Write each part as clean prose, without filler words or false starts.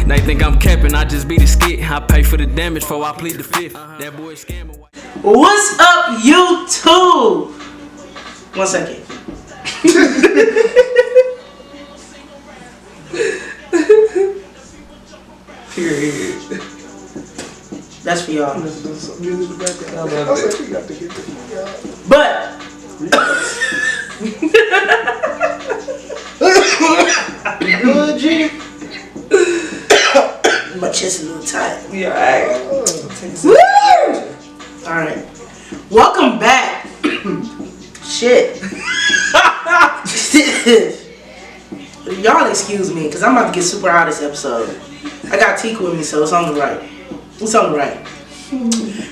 They think I'm capping, I just beat the skit. I pay for the damage before I plead the fifth. That boy scamming. What's up, YouTube? 1 second. Period. That's for y'all. But Good, G. my chest is a little tight. Yeah, Woo! Alright. Welcome back. Shit. Y'all excuse me, because I'm about to get super hot this episode. I got Teak with me, so it's on the right. It's on the right.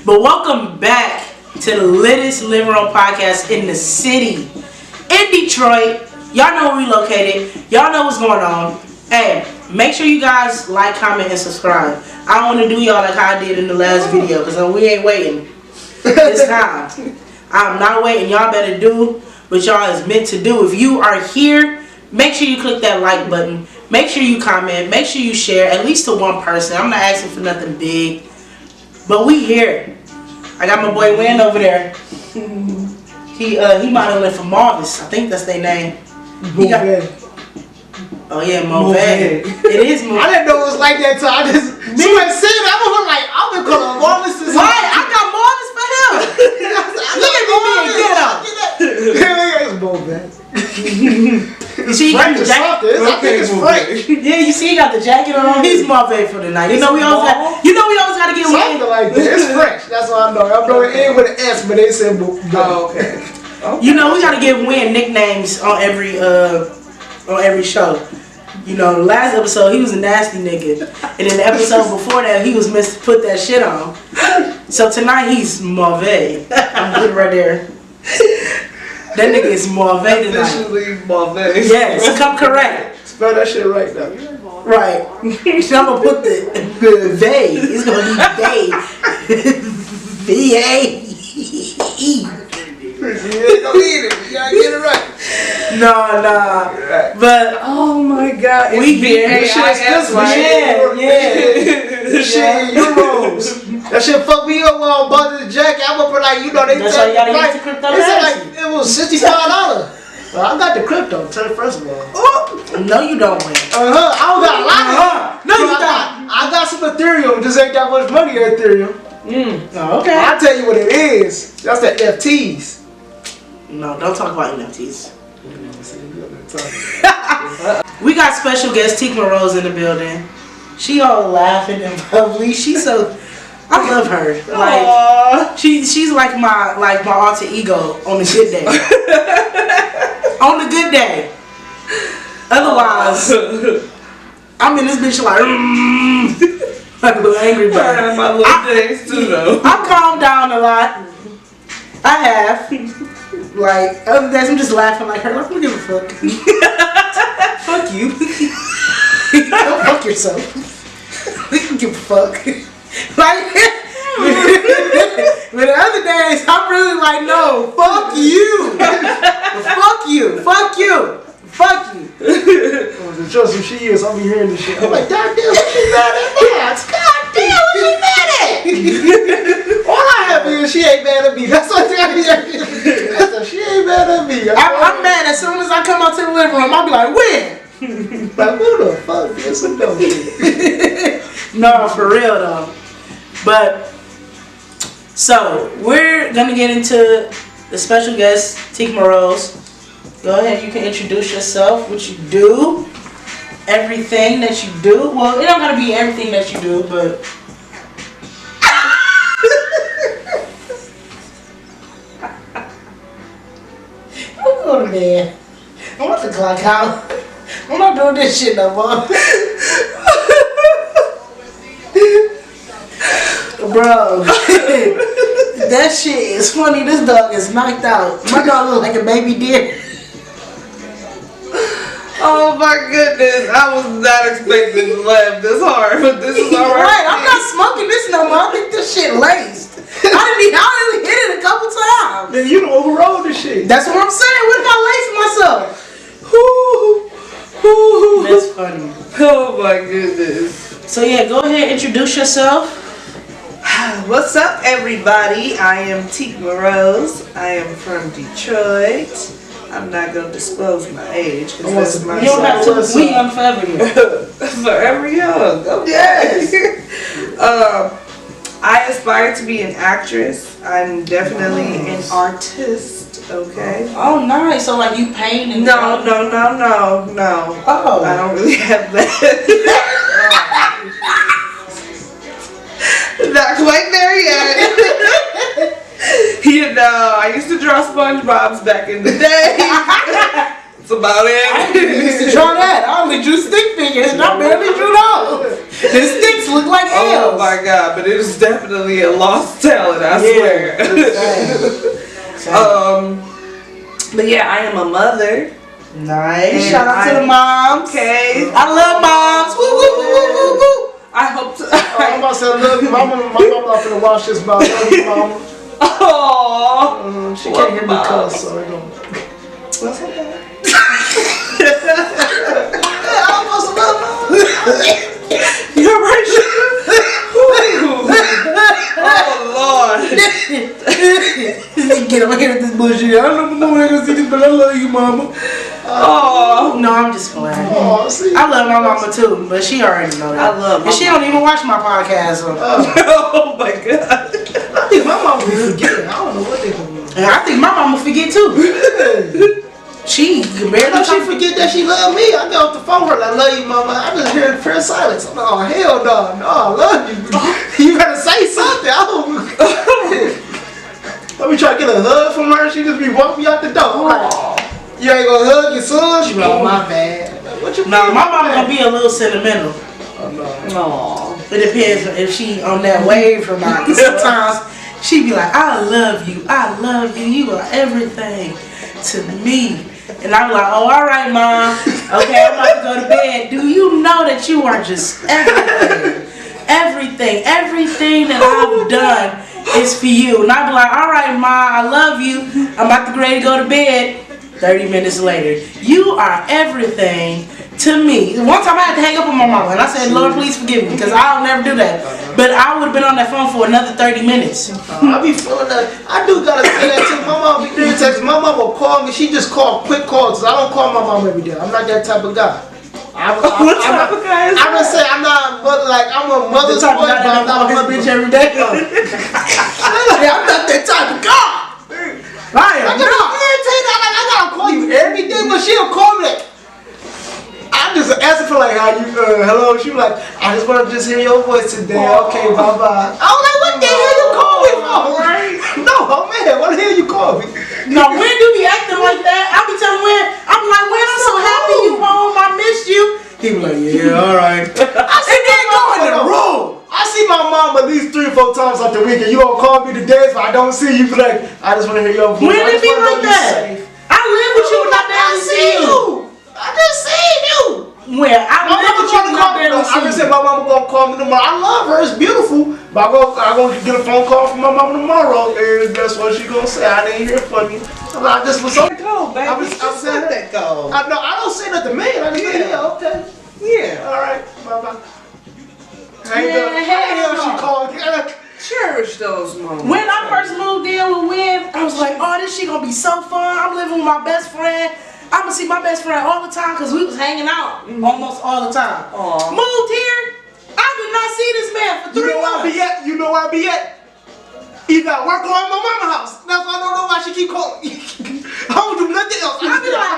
But welcome back to the littest living room podcast in the city. In Detroit. Y'all know where we located. Y'all know what's going on. Hey, make sure you guys like, comment, and subscribe. I don't want to do y'all like how I did in the last video, because we ain't waiting this time. I'm not waiting. Y'all better do what y'all is meant to do. If you are here, make sure you click that like button. Make sure you comment. Make sure you share, at least to one person. I'm not asking for nothing big. But we here. I got my boy Win over there. He modeling for Marvis. I think that's their name. Oh yeah, Mauve. It is Mauve. I didn't know it was like that till I just somebody said it. I was like, I've been calling Marvis since. Right, I got Marvis for him. Look at me being ghetto. It's Mauve. You see, he got the jacket. I think it's Frank. Yeah, you see, he got the jacket on. He's Mauve for the night. You know we always got. You know we always got to get something one. like that. It's French. That's what I know. I'm knowing it with an S, but they said Mauve. Oh, okay. You know we got to give Win nicknames on every show. You know, the last episode he was a nasty nigga, and then the episode before that he was meant to put that shit on. So tonight he's Mauve. I'm good right there. That nigga is Mauve tonight. Officially Mauve. Yes, come correct. Spell that shit right now. Right. So I'm gonna put the they. It's gonna be they. V-A-E. You ain't gonna eat it. You gotta get it right. Nah. But oh my god, we here. This shit is This shit in euros. That shit fucked me up when I bought the jacket. I'm up for like, you know, they that's why you gotta use the crypto. They said like it was $65. Well, I got the crypto. First of all. No, you don't win. I don't got a lot of it. No, you don't. I got some Ethereum. Just ain't that much money in Ethereum. Oh, okay. I'll tell you what it is. That's the FTs. No, don't talk about NFTs. We got special guest teakmirosse in the building. She all laughing and bubbly. She's so, I love her. Like she's like my alter ego on the good day. On the good day. Otherwise, I'm in this bitch like like a little angry bird. I have my little days too though. I've calmed down a lot. I have. Like, other days I'm just laughing like her. Like, I don't give a fuck. Fuck you. Don't fuck yourself. I don't give a fuck. Like, but the other days I'm really like, no, fuck you. Fuck you. Fuck you. Fuck you. The trust she is, I'll be hearing this shit. I'm like, God damn, what she mad at that? God damn, what she mad at? All I have is she ain't mad at me. That's what I hear. She ain't mad at me. I'm mad as soon as I come out to the living room. I'll be like, when? Like, who the fuck is some dumb shit? No, for real though. But, so, we're going to get into the special guest, teakmirosse. Go ahead, you can introduce yourself, what you do, everything that you do. Well, it don't gotta be everything that you do, but I'm going to bed. I'm about to clock out. I'm not doing this shit no more. Bro, that shit is funny. This dog is knocked out. My dog looks like a baby deer. Oh my goodness, I was not expecting to laugh this hard, but this is alright. Right, I'm not smoking this no more. I think this shit laced. I only hit it a couple times. Then you done overrode this shit. That's what I'm saying. What if I lace myself? That's funny. Oh my goodness. So yeah, go ahead, introduce yourself. What's up, everybody? I am teakmirosse. I am from Detroit. I'm not gonna disclose my age because that's my You don't have to. We young forever here. forever young. Okay. Yes. I aspire to be an actress. I'm definitely an artist. Okay. Oh, nice. So like you paint and No. draw? Oh. I don't really have that. Not quite there yet. You know, I used to draw SpongeBob's back in the day. That's about it. I used to draw that. I only drew stick figures and I barely drew those. The sticks look like L's. Oh my god, but it is definitely a lost talent, I swear. But yeah, I am a mother. Nice. And Shout out to the moms. Okay. I love moms. Woo, woo, woo, woo, woo, woo. I hope to. I'm about to say I love you. My mama not finna watch this, but I love you, mama. Aww. She can't hear me cuss, so I don't. What's okay? I almost love her. You're right. Oh Lord. Get over here with this bullshit. I don't know when I'm gonna see this, but I love you, mama. Oh No, I'm just playing. Oh, see. I love my mama too, but she already know that. I love my And she don't even watch my podcast. So. Oh my god. I think my mama be forgetting. I don't know what they gonna do. And I think my mama forget too. She can I barely know she talk. forget that she love me. I get off the phone with her, I love you, mama. I just hear the prayer silence. I'm like, oh, hell no. No, I love you. You better say something. Let me try to get a hug from her. She just be walking me out the door. I'm like, you ain't gonna hug your son? She be like, oh, my bad. I'm like, what you No, mean? my mama gonna be a little sentimental. Oh, no. Aww. It depends if she on that wave or not. 'Cause sometimes she be like, I love you. You are everything to me. And I'm like, oh, all right, mom. Okay, I'm about to go to bed. Do you know that you are just everything? Everything that I've done is for you. And I be like, all right, mom, I love you. I'm about to get ready to go to bed. 30 minutes later, you are everything to me. One time I had to hang up on my mama and I said, Lord, please forgive me because I'll never do that. But I would have been on that phone for another 30 minutes. I be feeling that. I do gotta say that too. My mom be doing text. My mom will call me. She just call quick calls. I don't call my mom every day. I'm not that type of guy. What type of guy is I'm gonna say I'm not mother, like I'm a mother's The type boy, of guy but I'm that not a his mother. bitch every day. Yeah, I'm not that type of guy. I I am just not. irritated. I gotta call you every day, but she'll call me like. I just answer for like how you hello. She was like, I just want to just hear your voice today. Okay, bye bye. I was like, what the hell you call me for? No, man, what the hell you call me? No, when do be acting like that? I be telling Win, I'm like, Win, I'm so happy you home. I missed you. He be like, yeah, all right. I see And then go in the room. I see my mom at least 3 or 4 times out the weekend. You gonna call me today, but I don't see you. Be like, I just want to hear your voice. When I it just be wanna know like you that? safe. I live with you and I I barely see see you. I just seen you. Where I My live mama with you gonna and I call me. barely I just see said you. my mama gonna call me tomorrow. I love her. It's beautiful. But I'm gonna get a phone call from my mama tomorrow, and that's what she gonna say. I didn't hear from you. I just was so. Go, baby. I was Just let that go. I know. I don't say nothing to me. I just say, yeah, okay. Yeah. All right. Bye bye. Man, hell She no. called. Cherish those moments. When I first moved in with Win, I was like, oh, this shit gonna be so fun. I'm living with my best friend. I'm gonna see my best friend all the time because we was hanging out almost all the time. Aw. Moved here, I did not see this man for 3 months. You know where I be at? Either I work or I'm at my mama's house. That's why I don't know why she keep calling me. I don't do nothing else. I be like,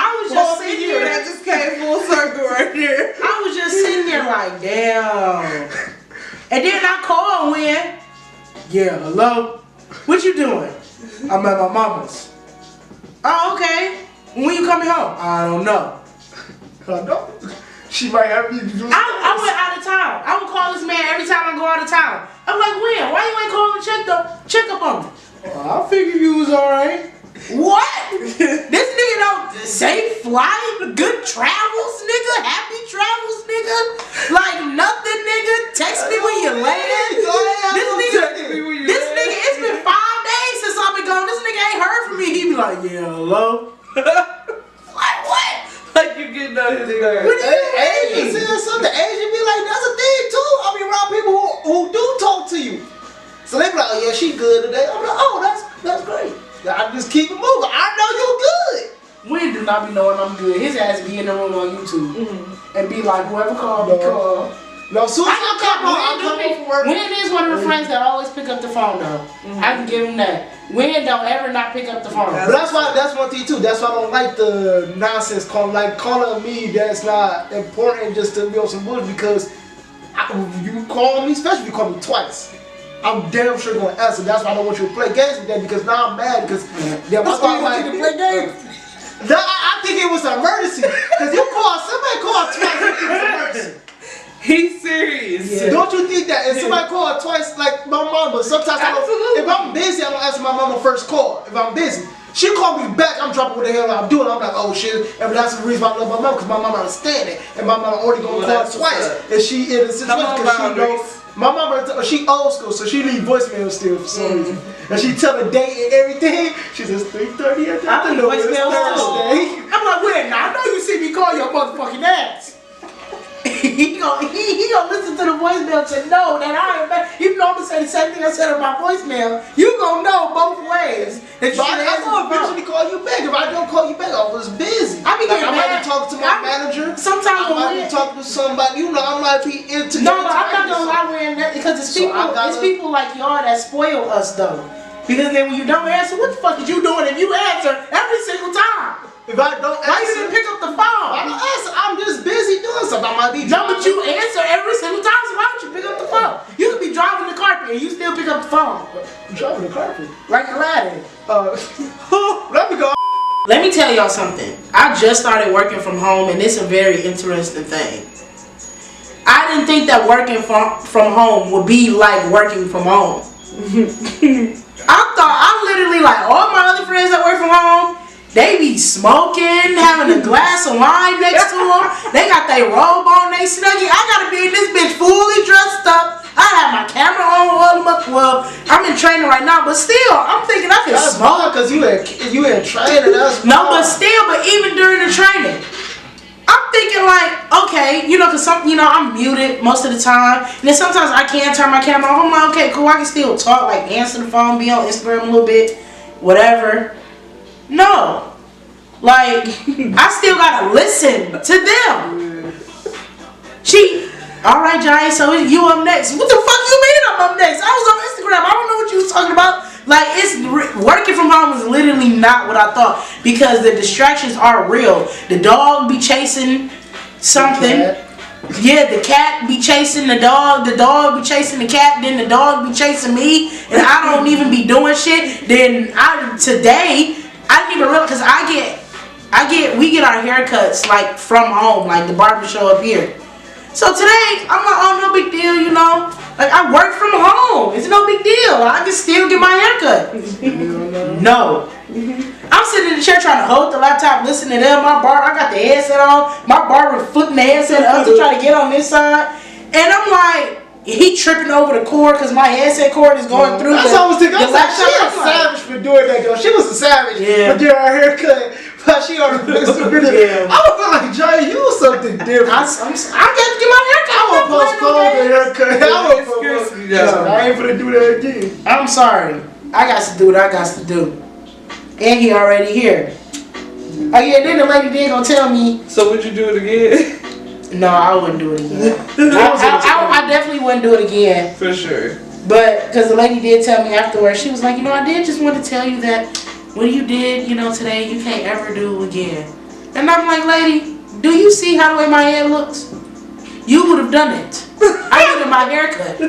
I was just sitting here. That just came full circle right there. I was just sitting there like, damn. And then I called Win. Yeah, hello? What you doing? I'm at my mama's. Oh, okay. When you coming home? I don't know. I know. She might have me do I went out of town. I would call this man every time I go out of town. I'm like, Win, why you ain't calling to check up on me? I figured you was alright. What? This nigga don't safe flight, good travels, nigga, happy travels, nigga. Like nothing, nigga. Text me when you land. This nigga, it's been 5 days since I've been gone. This nigga ain't heard from me. He be like, yeah, hello? Like what? Like you getting on his nerves. What do you Hey, mean? you said something. just keep it moving. I know you good. Win do not be knowing I'm good. His ass be in the room on YouTube and be like, whoever called me, call. No, soon as I come home from work. Win is one of the friends that always pick up the phone though. I can give him that. Win don't ever not pick up the phone. But that's one thing too. That's why I don't like the nonsense calling me that's not important just to be on some bullshit because you call me, especially if you call me twice. I'm damn sure gonna answer. That's why I don't want you to play games with that because now I'm mad because that's why I want you to play games. I think it was an emergency because somebody called twice. It was an emergency. He's serious. Yeah. Don't you think that if somebody called twice, like my mama, sometimes if I'm busy, I don't answer my mama first call. If I'm busy, she called me back, I'm dropping what the hell I'm doing. I'm like, oh shit. And that's the reason why I love my mama because my mama understand it. And my mama already gonna call twice. And she in a situation because she knows. My mama, she old school, so she leave voicemail still for some reason. And she tell the date and everything. She says 3:30 at the afternoon. I'm like, wait, now I know you see me call your motherfucking ass. he gonna listen to the voicemail and say no, that I ain't bad. Even though I'm gonna say the same thing I said on my voicemail, you gonna know both ways. That I gonna eventually call you back. If I don't call you back, I was busy. I be getting I mad. might be talking to my manager. Sometimes I might be talking to somebody. You know, I might be into. No, but I'm not gonna lie with that because it's people like y'all that spoil us though. Because then when you don't answer, what the fuck is you doing if you answer every single time? If I don't answer, why you didn't pick up the phone? I don't answer. I'm just busy doing something. I might be. No, but you answer every single time. So why don't you pick up the phone? You could be driving the carpet and you still pick up the phone. Driving the carpet. Like Aladdin. Let me go. Let me tell y'all something. I just started working from home and it's a very interesting thing. I didn't think that working from home would be like working from home. I literally like all my other friends that work from home, they be smoking, having a glass of wine next to them. They got their robe on, they snuggie. I gotta be in this bitch fully dressed up. I have my camera on, all them up. Well, I'm in training right now, but still, I'm thinking I can smoke. Because you in training. No, but even during the training, I'm thinking like, okay, cause I'm muted most of the time, and then sometimes I can't turn my camera on. I'm like, okay, cool, I can still talk, like answer the phone, be on Instagram a little bit, whatever. No, like I still gotta listen to them. All right, Giant. So you up next? What the fuck you mean I'm up next? I was on Instagram. I don't know what you was talking about. Like working from home is literally not what I thought because the distractions are real. The dog be chasing something. Yeah, the cat be chasing the dog be chasing the cat, then the dog be chasing me, and I don't even be doing shit. Then today I didn't even realize because we get our haircuts like from home, like the barber show up here. So today I'm like, oh, no big deal, Like I work from home, it's no big deal. I can still get my haircut. No. I'm sitting in the chair trying to hold the laptop, listening to them. I got the headset on. My barber flipping the headset up to try to get on this side. And I'm like, he tripping over the cord because my headset cord is going through That's what I was thinking. the laptop. She a savage for doing that, though. She was a savage for getting her haircut. But she already fixed the video. Yeah. I would feel like, Johnny, you was something different. I got to get my haircut. I would postpone the haircut. I ain't finna do that again. I'm sorry. I got to do what I got to do. And he already here. Oh yeah, then the lady did gonna tell me. So would you do it again? No, I wouldn't do it again. I definitely wouldn't do it again. For sure. But because the lady did tell me afterwards, she was like, I did just want to tell you that what you did, today, you can't ever do again. And I'm like, lady, do you see how the way my hair looks? You would have done it. I needed my haircut.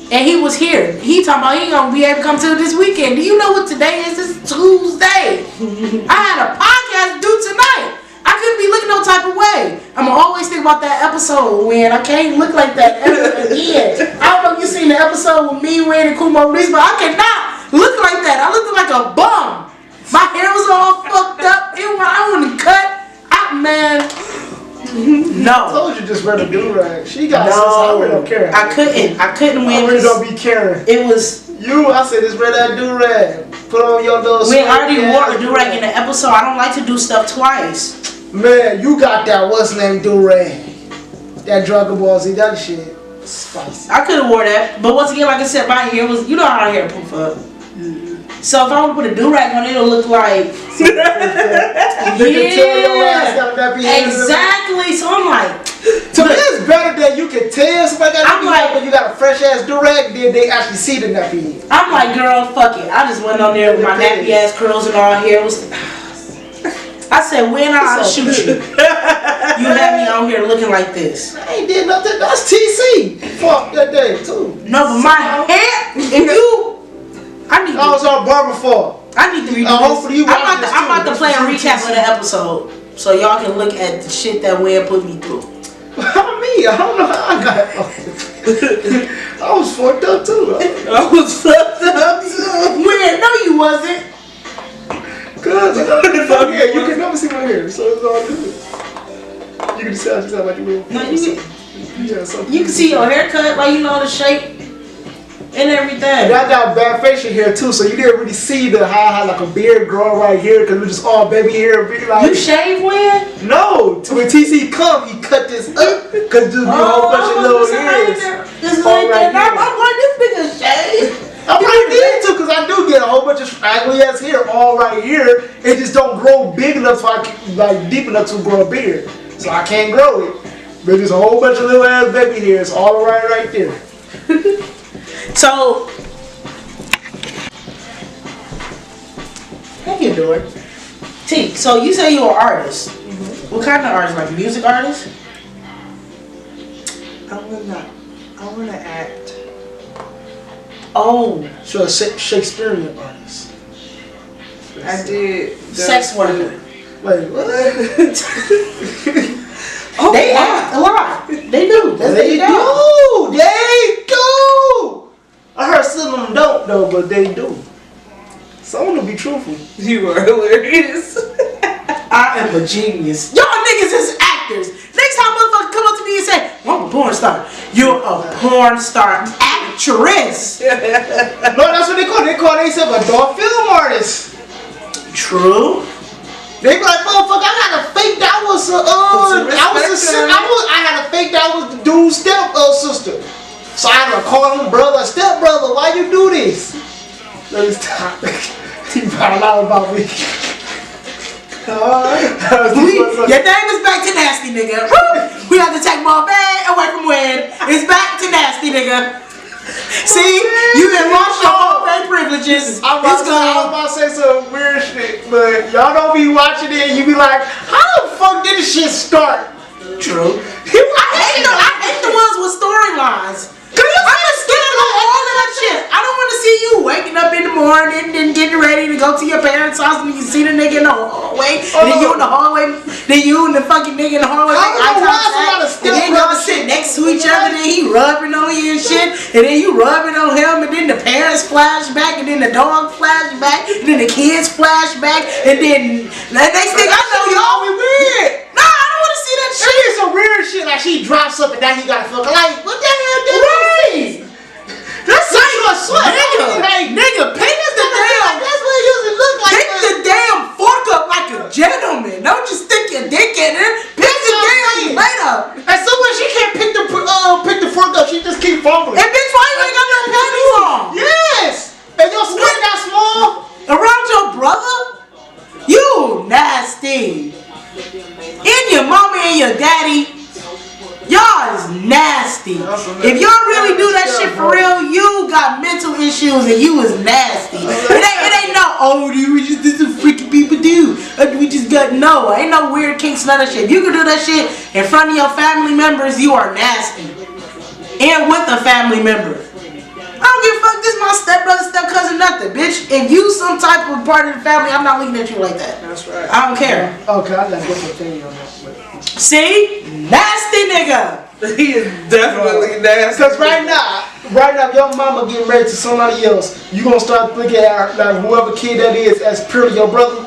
And he was here. He talking about he ain't gonna be able to come to this weekend. Do you know what today is? This is Tuesday. I had a podcast due tonight. I couldn't be looking no type of way. I'm always think about that episode when I can't look like that ever again. I don't know if you seen the episode with me, Wayne, and Kumo Reese, but I cannot look like that. I looked like a bum. My hair was all fucked up. I wouldn't cut. No. I told you just wear the do-rag. She got sense. I really don't care. I couldn't win. I really don't be caring. It was I said just wear that do-rag. Put on your little. We already wore a do-rag in the episode. I don't like to do stuff twice. Man, you got that what's name do-rag. That Dragon Ball Z, that shit spicy. I could have wore that, but once again, like I said, my hair was, how hair poof up. So if I would put a do-rag on, it'll look like. You can tell your ass got a nappy head. Exactly. So I'm like. To me, it's better that you can tell somebody got a nappy head, but you got a fresh ass do-rag, then they actually see the nappy head. I'm like, girl, fuck it. I just went on there with my nappy ass curls and all hair. I said, when I'll shoot you. You had me out here looking like this. I ain't did nothing. That's TC. Fuck that day too. No, but my hair. If you, I was on barber for. I need to redo this. Hopefully you I'm about to play a That's recap of the episode so y'all can look at the shit that Wayne put me through. Me, I don't know how I got. I was fucked up too. I was fucked up too. Wayne, no, you wasn't. Cause yeah, you can never see my hair, so it's all good. You can just sound like a little. No, you You can see your haircut, like you know the shape and everything. And I got bad facial hair too, so you didn't really see how I had like a beard growing right here because it was just all baby hair. Like, you shave when? No, when TC come, he cut this up because there's a whole bunch of little hairs. It's like that. I'm like, this nigga shave. I probably did too, because I do get a whole bunch of scraggly ass hair all right here. It just don't grow big enough so I can, like deep enough to grow a beard. So I can't grow it. But there's a whole bunch of little ass baby hairs all right there. So, how you doing? T, so you say you're an artist. Mm-hmm. What kind of artist? Like music artist? I wanna act. Oh. So a Shakespearean artist. I did. Sex worker. Wait, what? Oh, they act a lot. They do. That's They what do. They do. I heard some of them don't though, but they do. Some of them be truthful. You are hilarious. I am a genius. Y'all niggas is actors. Next time motherfucker come up to me and say, I'm a porn star. You're a porn star actress. No, that's what they call. They call themselves adult film artists. True. They be like, motherfucker, I had to fake that I had to fake that I was the dude's step sister. So I had to call him brother, step brother. Why you do this? Let me stop. He found out about me. Your name is back to nasty, nigga. We have to take more bad away from when it's back to nasty, nigga. See, you done lost your whole bad privileges. I was about to say some weird shit, but y'all don't be watching it and you be like, how the fuck did this shit start? True. I hate the ones with storylines. I'm skipping all of that shit. I don't want to see you waking up in the morning and getting ready to go to your parents' house and you see the nigga in the hallway, and then you in the hallway, then you and the fucking nigga in the hallway, and then y'all sit next to each other, then he rubbing on you and shit, and then you rubbing on him, and then the parents flash back, and then the dog flash back, and then the kids flash back, and then the next thing I know, y'all be weird. Nah, I don't want to see that shit. That is some weird shit, like she drops something, now he gotta fuck like, what the hell did Right. That's such a sweat. Nigga, pick the damn. That's what it usually look like. Pick the damn fork up like a gentleman. Don't just stick your dick in it. Pick the damn plate up. And so when she can't pick the fork up, she just keep fumbling. And bitch, why you ain't got no panties on? Yes. And your skin that small. Around your brother? You nasty. And your mommy and your daddy. Y'all is nasty. If y'all really do that shit for real, you got mental issues and you is nasty. It ain't no, oh, this is freaking people do. We just got, no, ain't no weird kinks, none of that shit. If you can do that shit in front of your family members, you are nasty. And with a family member. I don't give a fuck, this is my stepbrother, step cousin, nothing, bitch. If you some type of part of the family, I'm not looking at you like that. That's right. I don't care. Okay, I got a different opinion on that. See? Nasty nigga. He is definitely nasty. Because right now, your mama getting married to somebody else, you gonna start looking at like whoever kid that is as purely your brother?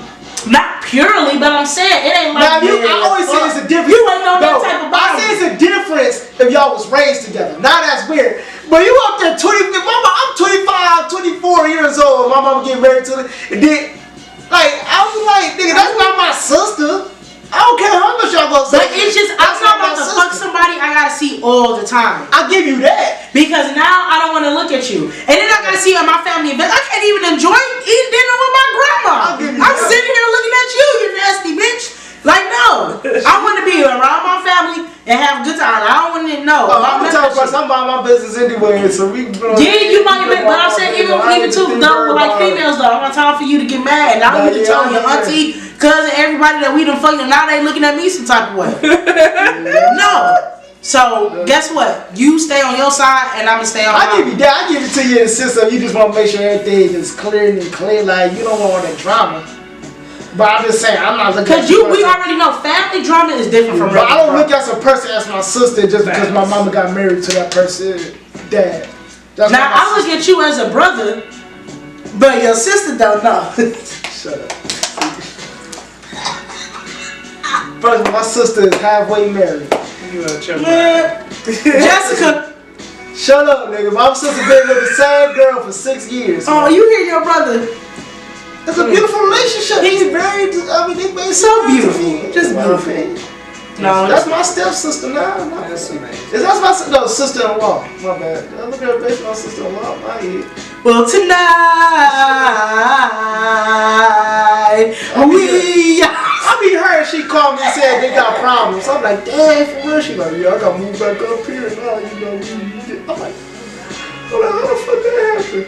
Not purely, but I'm saying it ain't Now, like I always say it's a difference. You ain't on that type of body. I say it's a difference if y'all was raised together. Now that's weird. But you up there 20, I'm 25, 24 years old, my mama getting married to it, and then, like, I was like, nigga, that's not my sister. I don't care how much y'all gonna say. But it's just, I'm not about to fuck somebody I gotta see all the time. I'll give you that. Because now I don't want to look at you. And then I gotta see you at my family event. I can't even enjoy eating dinner with my grandma. I'm sitting here looking at you, you nasty bitch. Like, no. I want to be around my family and have a good time. I don't want to know. I'm the type of person, I'm about my business anyway, so we yeah, you might admit, but I'm saying even too, though, with like females, though, I want time for you to get mad. And I don't need to tell your auntie, cousin, everybody that we done fucking, now they looking at me some type of way. No. So, guess what? You stay on your side, and I'm going to stay on mine. I give you that. I give it to you in the sense of you just want to make sure everything is clear and clear. Like, you don't want all that drama. But I'm just saying, I'm not looking at because we already know family drama is different from but I don't look at some person as my sister just because my mama got married to that person's dad. That's now, I look at you as a brother, but your sister don't know. Shut up. First of all, my sister is halfway married. Jessica. Shut up, nigga. My sister been with the same girl for 6 years. Oh, man. you hear your brother. It's a beautiful relationship. He's very, I mean, they made So beautiful. Just beautiful. No, that's my stepsister now. That's amazing. Is that my sister-in-law? My bad. I look at her based on my sister-in-law. My head. Well, tonight I be heard she called me and said they got problems. I'm like, damn, for real? She like, yeah, I got moved back up here now. You know, I'm like, how the fuck that happened?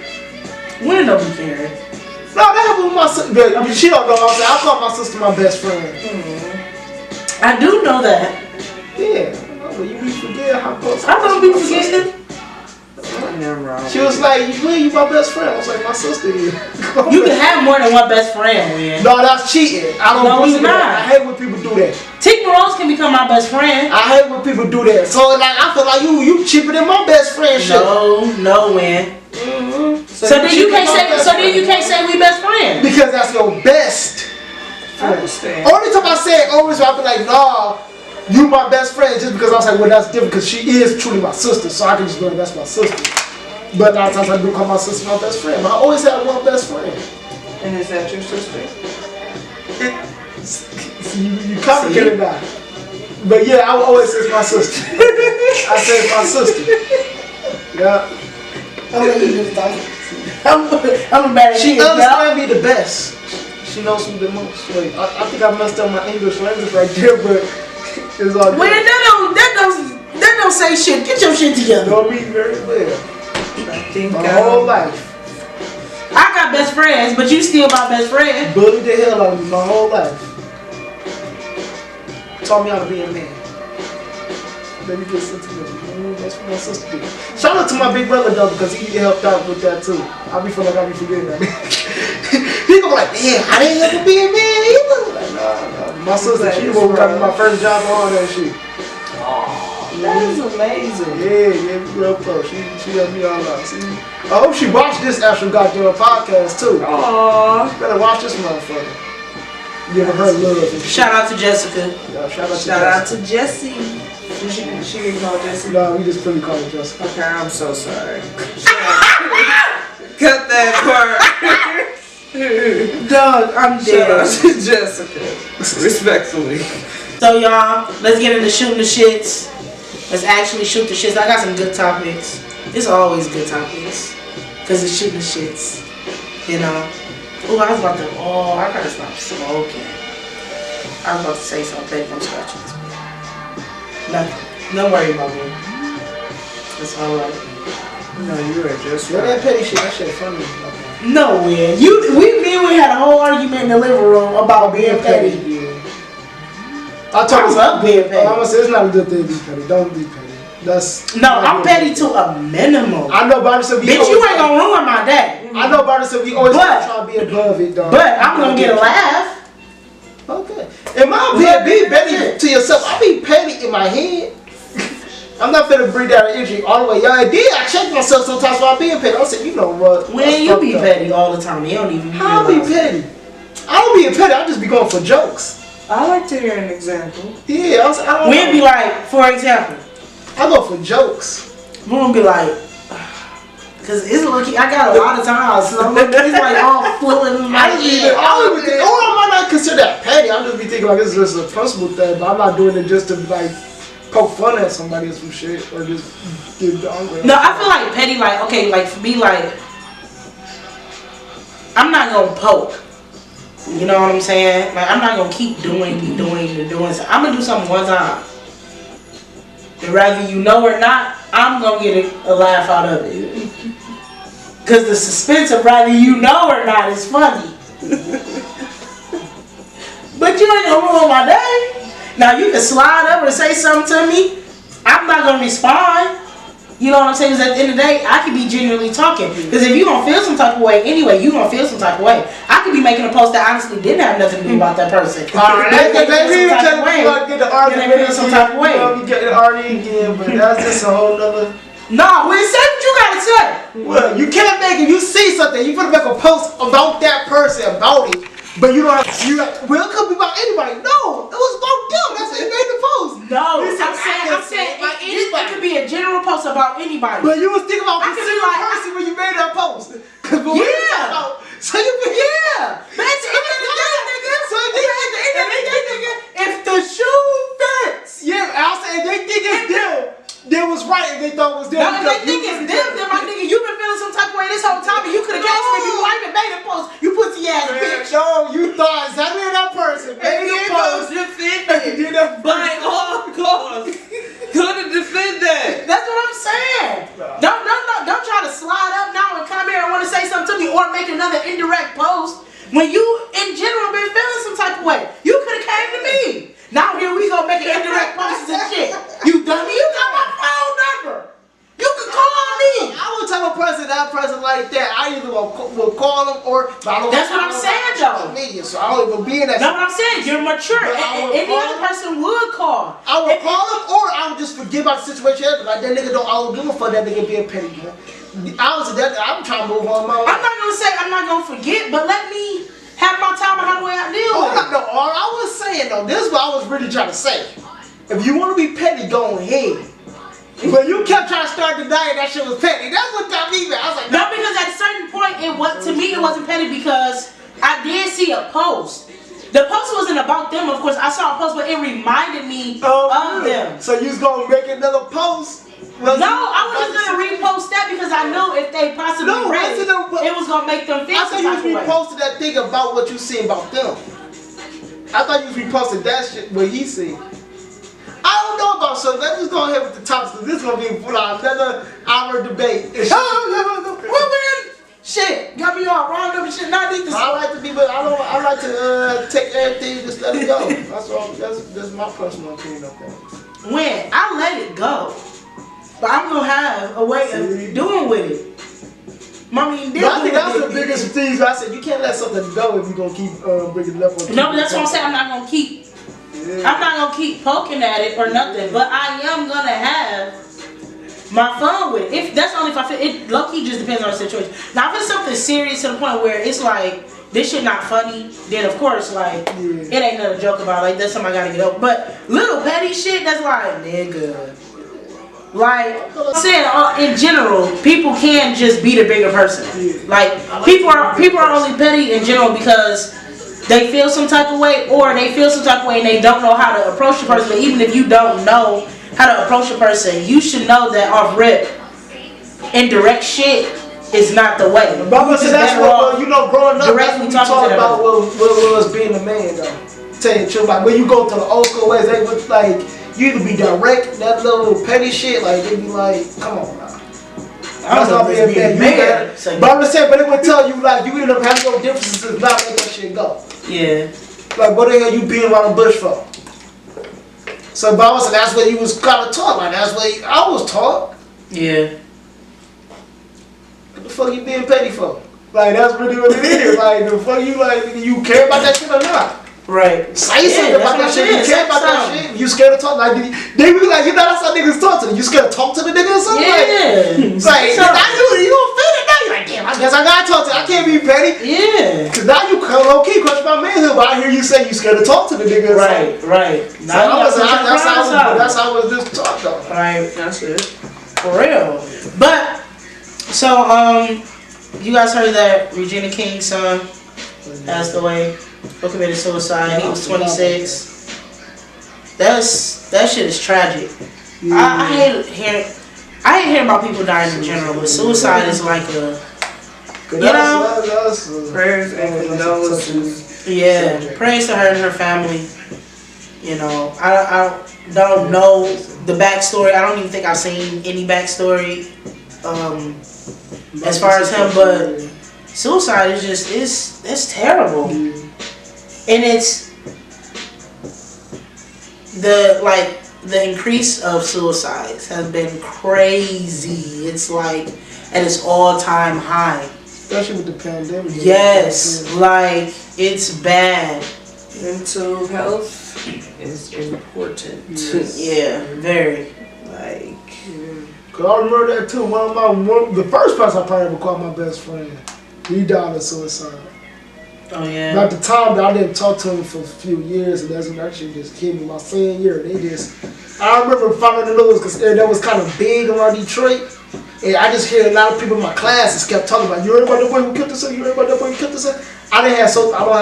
when don't be caring. No, that happened with my sister. I mean, she don't know what I'm saying. I call my sister my best friend. I do know that. Yeah. But you be forgetting how close I don't be forgetting. She was like, you my best friend. I was like, my sister is. You can have more than one best friend, man. No, that's cheating. I don't No, do it's that. not. I hate when people do that. teakmirosse can become my best friend. I hate when people do that. So like, I feel like you cheaper than my best friend. No, man. So then you can't say. So then you can't say we best friends. Because that's your best. I understand. Only time I say it always, I be like, nah, you my best friend, just because I was like, well, that's different, because she is truly my sister, so I can just go, that's my sister. But 9 times I do call my sister my best friend. But I always have one best friend. And is that your sister? You complicated that. But yeah, I would always say it's my sister. I say it's my sister. Yeah. I'm gonna eat this dog. I'm a bad She kid, understands me the best. She knows me the most. Wait, I think I messed up my English language right there, but it's all good. Well, that don't say shit. Get your shit together. Know me very well. I think My whole life. I got best friends, but you still my best friend. Bullied the hell out of me my whole life. Taught me how to be a man. Let me get sentimental. That's what my sister did. Shout out to my big brother though, because he helped out with that too. I be feeling like I be forgetting that. He go like, damn, I didn't have to be a man. He was like, nah. My sister, she the one who got me my first job and all that shit. that is amazing. Yeah, real close. She helped me all out. See? I hope she watched this actual goddamn podcast too. Aww. Better watch this motherfucker. Give her love. And Shout out to Jessica. yeah, Shout out to Jessie. She didn't call Jessie. No, we just pretty call her Jessica. Okay, I'm so sorry. Cut that part. Dog, I'm Shout out dead. to Jessica. Respectfully. So y'all, let's get into shooting the shits. Let's actually shoot the shits. I got some good topics. It's always good topics. Cause it's shooting the shits. You know. Oh, I gotta stop smoking. I was about to say something. I'm scratching this. Nothing. Don't worry about me. It's alright. No, you are just Yeah, right. that petty shit, that shit funny. No, man. We had a whole argument in the living room about being petty. Yeah. I I love being petty. I'm gonna say it's not a good thing to be petty. Don't be petty. That's No, I'm petty to a minimum. I know about it. Bitch, you ain't gonna ruin my day. I know about it. So we always But- try to be above it, dog. But I'm gonna get a laugh. Okay. In my opinion, be petty to yourself. I be petty in my head. I'm not finna bring down the energy all the way. Yeah, I did. I check myself sometimes while being petty. I said, you know what? When you be petty all the time, you don't even. How I be petty? I don't be petty. I just be going for jokes. I like to hear an example. Yeah, I don't We'd know. be like, for example, I go for jokes. we're gonna be like, cause it's looking. I got a lot of times, so it's like all fluid in my head. I might not consider that petty. I'm just be thinking like it's just a principle thing, but I'm not doing it just to like poke fun at somebody or some shit or just get hungry. No, I feel like petty. Like okay, like for me, like I'm not gonna poke. You know what I'm saying? Like I'm not gonna keep doing. I'm gonna do something one time. And whether you know or not, I'm gonna get a laugh out of it. Cause the suspense of whether you know or not is funny. But you ain't gonna ruin my day. Now you can slide up and say something to me. I'm not gonna respond. You know what I'm saying? Because at the end of the day, I could be genuinely talking. Because if you gonna feel some type of way anyway, you gonna feel some type of way. I could be making a post that honestly didn't have nothing to do about that person. Alright, let me tell you what, get the argument some type of way. You get the argument again, but that's just a whole nother. No, we say what you gotta say. Well, you can't make it. You see something, you finna make a post about that person, about it. But you don't have to, well, it could be about anybody. No, it was about them. That's why you made the post. No, I'm saying it could be a general post about anybody. But you was thinking about the single like, person when you made that post. Yeah. So you been, yeah. That's it. If the shoe fits. Yeah, I'll say if they think it's them, they was right if they thought it was them. No, if they think it's them, then my nigga, you been feeling some type of way this whole time, and you could have came to me before I even made a post. You pussy ass bitch. No, you thought exactly that person made the post. By all costs, couldn't defend that. That's what I'm saying. Don't try to slide up now and come here and want to say something to me or make another indirect post when you in general been feeling some type of way. You could have came to me. Now here we go making indirect posts and shit. You dummy, you got my phone number. You can call me. I would tell a person like that. I either will call them or. That's what I'm saying, though. Media, so I don't even be in that. That's what I'm saying. You're mature. Any other person would call. I would call them, or I would just forget about the situation. Like that nigga don't. I would give a fuck that nigga being petty. Honestly, I'm trying to move on my life. I'm not gonna say I'm not gonna forget, but let me have my time and how the way I deal with it. No, all I was saying though, this is what I was really trying to say. If you want to be petty, go ahead. But you kept trying to start denying that shit was petty. That's what got me mad. I was like, no, because at a certain point, to me it wasn't petty because I did see a post. The post wasn't about them, of course. I saw a post, but it reminded me of them. So you was gonna make another post? No, I was just gonna repost that because I knew if they possibly read it, it was gonna make them feel some type of way. I thought you reposted that thing about what you see about them. I thought you reposted that shit what he see. I don't know about so let's just go ahead with the topics because this is gonna be another hour debate. Shit, got me all wrong up and shit. Not need to. I like to be, but I like to take everything, just let it go. That's my personal opinion of things. When I let it go, but I'm gonna have a way of doing with it. Mommy, I think that's the biggest thing. I said you can't let something go if you're gonna keep bringing it up. No, that's what I'm saying. I'm not gonna keep. Yeah. I'm not gonna keep poking at it or nothing, but I am gonna have my fun with it. If that's only if I feel it. Low-key just depends on the situation. Now if it's something serious to the point where it's like this shit not funny, then of course like it ain't nothing to joke about. Like that's something I gotta get over. But little petty shit, that's like nigga. Like I'm saying, in general, people can just be the bigger person. Like people are only petty in general because they feel some type of way, or they feel some type of way and they don't know how to approach the person. But even if you don't know how to approach a person, you should know that off rip, indirect shit is not the way. But that's what growing up, directly we talk about what was being a man though. Tell you the truth, like when you go to the old school ways, they would like you either be direct, that little petty shit, like they be like, come on now. That's not being a man. But I'm just saying, but it would tell you like you end up having no differences to not make that shit go. Yeah. Like what the hell you being around the bush for? So but I was like, that's what you was kind of taught. Like that's what I was taught. Yeah. What the fuck you being petty for? Like that's really what it is. Like the fuck you care about that shit or not? Right. Say something about that shit. You care about that shit. You scared to talk? Like they be like, that's how niggas talk to them. You scared to talk to the nigga or something? Yeah. Like you offended now. You like, damn, I guess I gotta talk to. I can't be petty. Yeah. Cause now you low key question my manhood, but I hear you say you scared to talk to the nigga. Right. Right. That's how it was just talked though. Right. That's it. For real. But so you guys heard that Regina King's son passed away. who committed suicide. He was 26. That shit is tragic. I hate hearing about people dying in general, but suicide is like a, prayers and condolences. Yeah, prayers to her and her family. You know, I don't know the backstory. I don't even think I've seen any backstory as far as him, but suicide is just it's terrible, and it's the increase of suicides has been crazy. It's like at its all-time high. Especially with the pandemic. Yes, like it's bad. Mental health is important. Yeah, very. Like, Cause I remember that too. The first person I probably ever called my best friend, he died of suicide. Oh yeah. But at the time, I didn't talk to him for a few years, and that's when actually just hit me my senior year. I remember finding the news because that was kind of big around Detroit, and I just hear a lot of people in my classes kept talking about, you heard about that boy who killed himself? You heard about that boy who killed himself? I don't have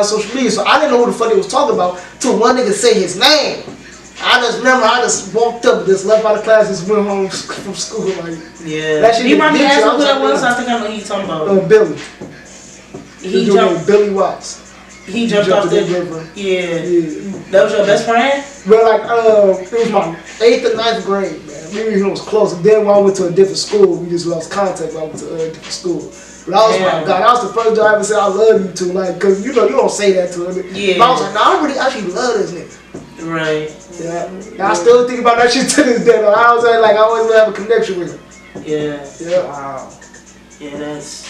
social media, so I didn't know who the fuck they was talking about till one nigga say his name. I just remember I just walked up, just left out of class, just went home from school like. Yeah. That shit You mind me did asking you. who that was? I think I know who you talking about. Billy. He jumped. Billy Watts. He jumped off the river. Yeah. Yeah. That was your best friend? But like, it was my 8th or 9th grade, man. Maybe it was close. And then when I went to a different school, we just lost contact when I went to a different school. But I was my God, that was the first time I ever said I love you to, like, cause you know you don't say that to him. Yeah. But I was like, no, I really actually love this nigga. Right. Yeah. And I still think about that shit to this day. Though. I was like, I always have a connection with him. Yeah. Yeah. Wow. Yeah, that's.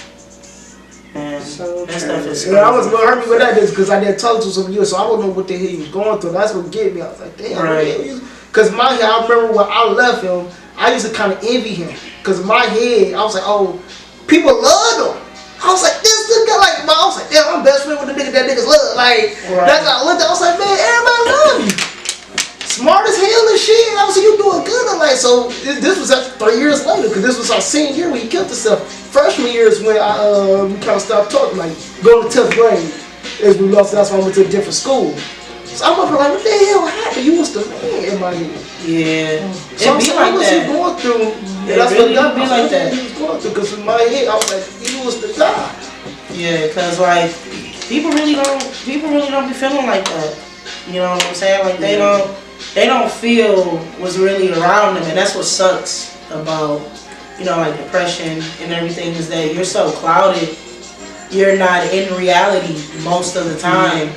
Man, So that stuff is. Yeah, I was gonna hurt me with that because I didn't talk to some years, so I don't know what the hell he was going through. That's what get me. I was like, damn. Right. Because my head, I remember when I left him, I used to kind of envy him. Because my head, I was like, oh, people love him. I was like, this guy, like, I was like, damn, I'm best friend with the nigga that niggas love. Like, that's how I looked at. I was like, man, everybody love you. Smart as hell and shit. I was like, you doing good. I'm like, so this was actually 3 years later, because this was our senior year when he killed himself. Freshman year is when we kind of stopped talking, like going to 10th grade is we lost. That's why I went to a different school. So I'm up like, what the hell happened? You was the man in my head. Yeah. So It be like like what that. he going through? It That's really what be like that. He was going through, because in my head I was like, he was the guy. Yeah, cause like people really don't be feeling like that. You know what I'm saying? Like they don't feel what's really around them, and that's what sucks about, you know, like depression and everything, is that you're so clouded. You're not in reality most of the time,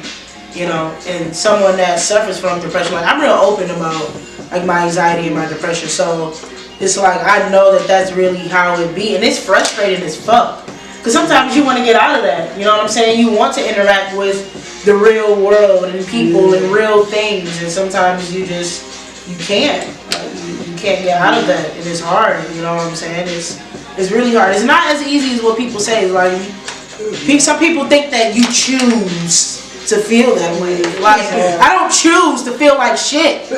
you know. And someone that suffers from depression, like I'm real open about like my anxiety and my depression, so it's like I know that that's really how it be, and it's frustrating as fuck. Cause sometimes you want to get out of that, you know what I'm saying? You want to interact with the real world and people and real things, and sometimes you can't. Like, you can't get out of that, and it's hard. You know what I'm saying? It's really hard. It's not as easy as what people say. Like some people think that you choose to feel that way. Like I don't choose to feel like shit.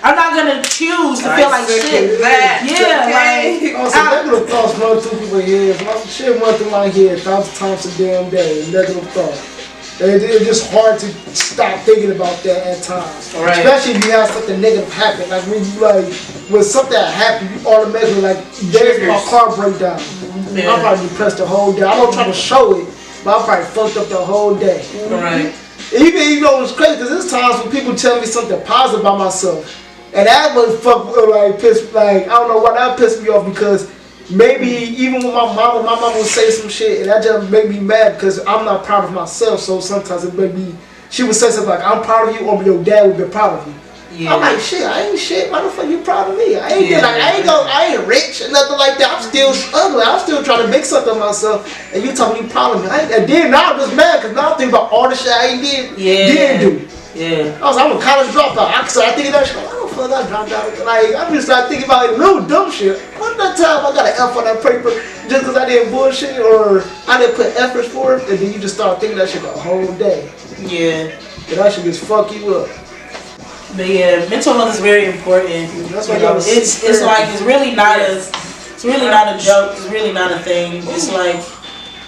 I'm not gonna choose to feel like shit. Negative thoughts run through people's heads. Shit run through my head 1,000 times a damn day. Negative thoughts. It's just hard to stop thinking about that at times. Right. Especially if you have something negative happen. Like when something happens, you automatically like, there's my car breakdown. Yeah. I'm probably depressed the whole day. I don't try to show it, but I'm probably fucked up the whole day. Right. Even you know it's crazy because there's times when people tell me something positive about myself, and that would I don't know why that pissed me off, because maybe even with my mama would say some shit, and that just made me mad because I'm not proud of myself. So sometimes it made me, she would say something like, I'm proud of you, or your dad would be proud of you. Yeah. I'm like, shit, I ain't shit. Why the fuck you proud of me? I ain't rich or nothing like that. I'm still struggling. I'm still trying to make something of myself, and you talking you proud of me. And then now I'm just mad because now I'm thinking about all the shit I ain't didn't do. Yeah. I'm a college dropout. I think of that shit. Why the fuck I dropped out? Like, I'm just like thinking about it, real dumb shit. One that time I got an F on that paper just because I didn't bullshit or I didn't put efforts for it, and then you just start thinking that shit the whole day. Yeah. And that shit just fuck you up. But yeah, mental health is very important. That's why it's like it's really not a joke. It's really not a thing. It's like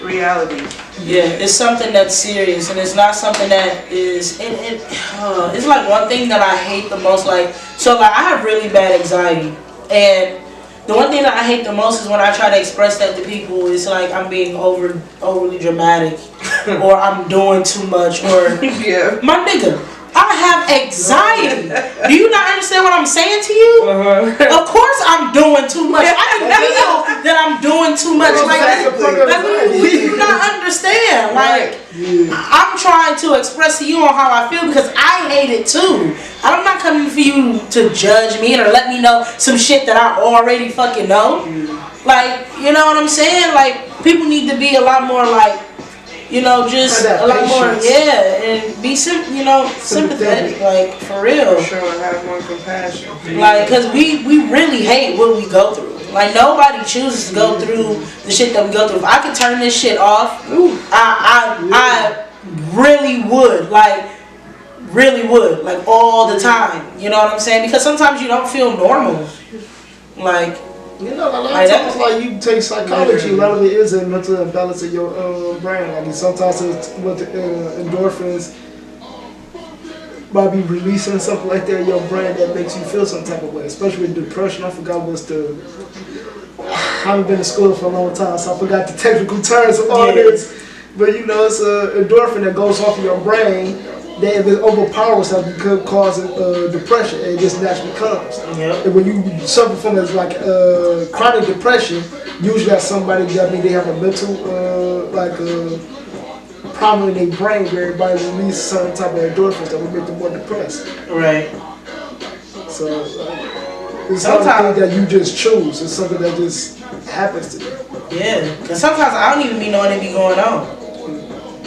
reality. Yeah, it's something that's serious, and it's not something that is. It's like one thing that I hate the most. Like, so like I have really bad anxiety, and the one thing that I hate the most is when I try to express that to people. It's like I'm being overly dramatic, or I'm doing too much, or Yeah. my nigga, I have anxiety. Do you not understand what I'm saying to you? Of course I'm doing too much. I can feel that I'm doing too much. Like you do not understand. Like I'm trying to express to you on how I feel because I hate it too. I'm not coming for you to judge me or let me know some shit that I already fucking know. Like, you know what I'm saying? Like people need to be a lot more like, you know, just a lot more, and be sympathetic, like for real. For sure, have more compassion. Like, cause we really hate what we go through. Like nobody chooses to go through the shit that we go through. If I could turn this shit off, I really would, like all the time. You know what I'm saying? Because sometimes you don't feel normal, like. You know, a lot of times, like you take psychology, a lot of it is a mental imbalance of your brain. Like sometimes it's with endorphins might be releasing something like that in your brain that makes you feel some type of way. Especially with depression, I forgot what's the. I haven't been in school for a long time, so I forgot the technical terms of all this. But you know, it's an endorphin that goes off of your brain. That if it overpowers something, it could cause depression, and it just naturally comes. Yep. And when you suffer from this like chronic depression, usually that's somebody that they have a mental problem in their brain where everybody releases certain type of endorphins that will make them more depressed. Right. So it's not something that you just choose. It's something that just happens to you. Yeah, because sometimes I don't even be knowing it be going on.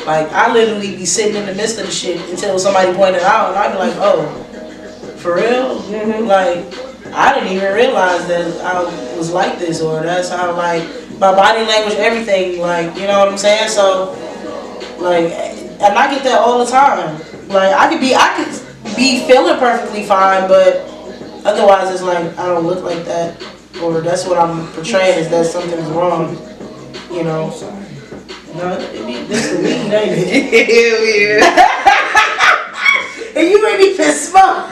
Like, I literally be sitting in the midst of the shit until somebody pointed out, and I'd be like, oh, for real? Mm-hmm. Like, I didn't even realize that I was like this, or that's how, like, my body language, everything, like, you know what I'm saying? So, like, and I get that all the time. Like, I could be feeling perfectly fine, but otherwise it's like, I don't look like that, or that's what I'm portraying is that something's wrong, you know? No, this is me, ain't it? Hell yeah. And you made me piss smoke.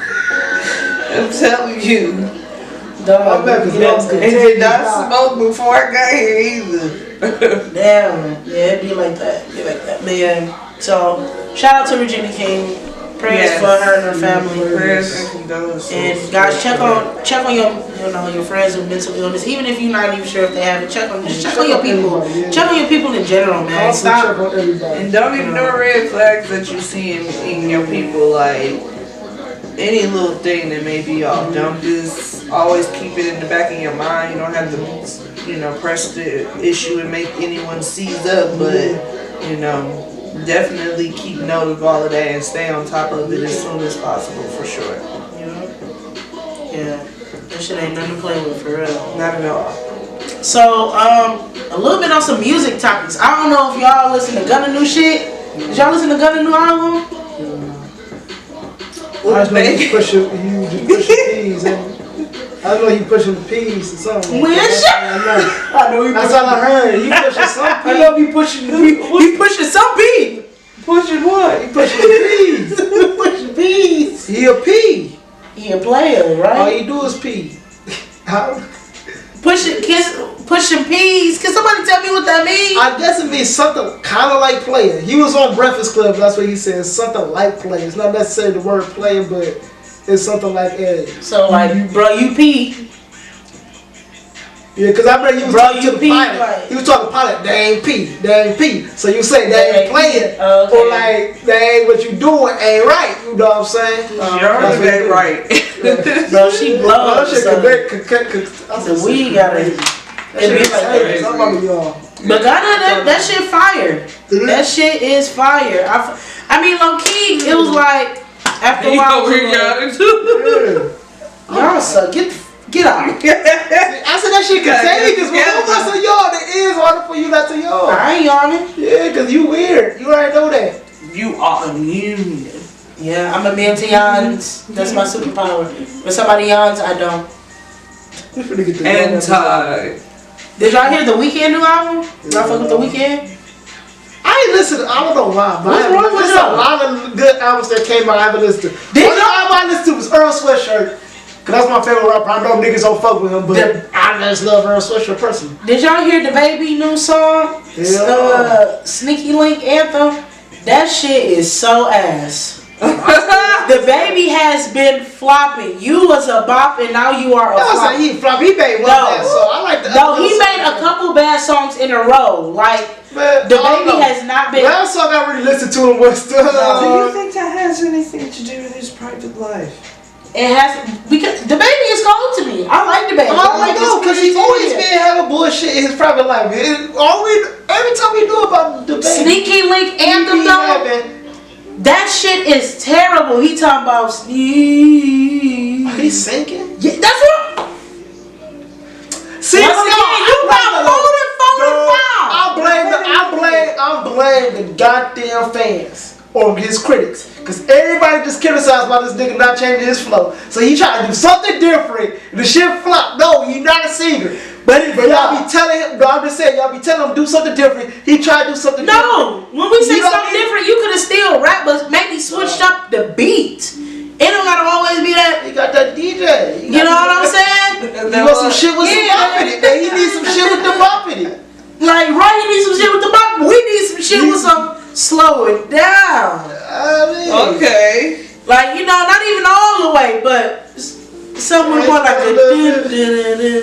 I'm telling you. Dog, and did not smoke before I got here either. Damn, yeah, it'd be like that. But yeah, so shout out to Regina King. Prayers for her and her family. Prayers and condolences. And guys, check on your friends with mental illness. Even if you're not even sure if they have it, check on your people. Check on your people in general, man. Stop. And don't ignore red flags that you see in your people. Like any little thing that may be off. Don't just always keep it in the back of your mind. You don't have to, press the issue and make anyone seize up, but definitely keep note of all of that and stay on top of it as soon as possible, for sure. Yeah. That shit ain't nothing to play with, for real. Not at all. So, a little bit on some music topics. I don't know if y'all listen to Gunna new shit. Did y'all listen to Gunna new album? I just know you push your P's, and I know you pushing the P's or something. I know he that's all I heard. You pushing some P's. I know he pushing the P. He pushing some P. Pushing what? He pushing the P's. Pushing P's. He a P. He a player, right? All you do is P. How? Pushing P's. Can somebody tell me what that means? I guess it means something kind of like player. He was on Breakfast Club. That's what he said. Something like player. It's not necessarily the word player, but it's something like that. So like, bro, you P. Yeah, because I remember you was talking to the pilot. Like, he was talking to the pilot, they ain't P. So you say they ain't playing. Okay. Or like, they ain't what you doing ain't right. You know what I'm saying? Yours ain't right. Bro, she blows. The weed got it. It be like that. But that shit fire. That shit is fire. I mean, low key, it was like, after a while, y'all suck. Get out. I said that shit contagious because one of us are y'all. It is harder for you not to yawn. I ain't yawning. Yeah, because you weird. You already know that. You are immune. Yeah, I'm immune to yawns. That's my superpower. When somebody yawns, I don't. Anti. Did y'all hear the Weeknd new album? Y'all fuck with the Weeknd? I ain't listen. I don't know why, but What's wrong with there's a lot of good albums that came out. I haven't listened to. The only album I listened to was Earl Sweatshirt. Cause that's my favorite rapper. I know niggas don't fuck with him, but I just love Earl Sweatshirt personally. Did y'all hear the Baby new song? Sneaky Link Anthem? That shit is so ass. The Baby has been flopping. You was a bop and now you are a flop. He flop. He made one bad song. I like the No, he made a couple bad songs in a row. Like, man, the Baby has not been. The last song I really listened to him was Do you think that has anything to do with his private life? It has, because the Baby is cold to me. I like the Baby. I like because he's always been having bullshit in his private life. Every time we do about the Baby. Sneaky Link Anthem though. That shit is terrible. He talking about he's sinking. Yeah, that's what. See, once again, you got I blame the goddamn fans or his critics. Cause everybody just criticized about this nigga not changing his flow. So he tried to do something different. The shit flopped. No, he's not a singer. But y'all be telling him, no, I'm just saying, y'all be telling him do something different. He tried to do something different. No, when we say something different, you could have still rap, but maybe switched up the beat. It don't gotta always be that. He got that DJ. You know what I'm saying? He wants some shit with some bop in it, man. He needs some shit with the bop in it. Like, right, he needs some shit with the bop. We need some shit with some slow it down. Okay. Like, you know, not even all the way, but somewhere more like a I'm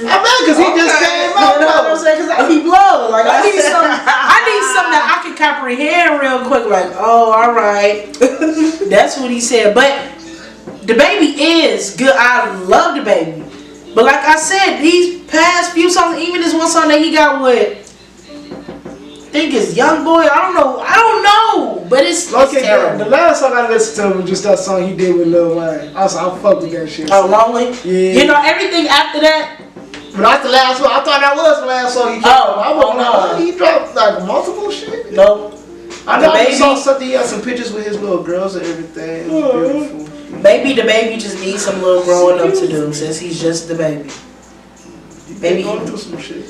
mad because he just came out. You know what I'm saying? Because I be blowing. Like, I need something that I can comprehend real quick. Like, oh, all right. That's what he said. But the Baby is good. I love the Baby. But like I said, these past few songs, even this one song that he got with, I think it's Young Boy. I don't know. But it's terrible. The last song I listened to was just that song he did with Lil Wayne. I fucked with that shit. Oh, Lonely? Yeah. You know, everything after that. But that's the last one. I thought that was the last song he dropped. He dropped like multiple shit. No. I know I saw something. He had some pictures with his little girls and everything. It was beautiful. Maybe the Baby just needs some little growing up to do since he's just the Baby. Maybe going through some shit.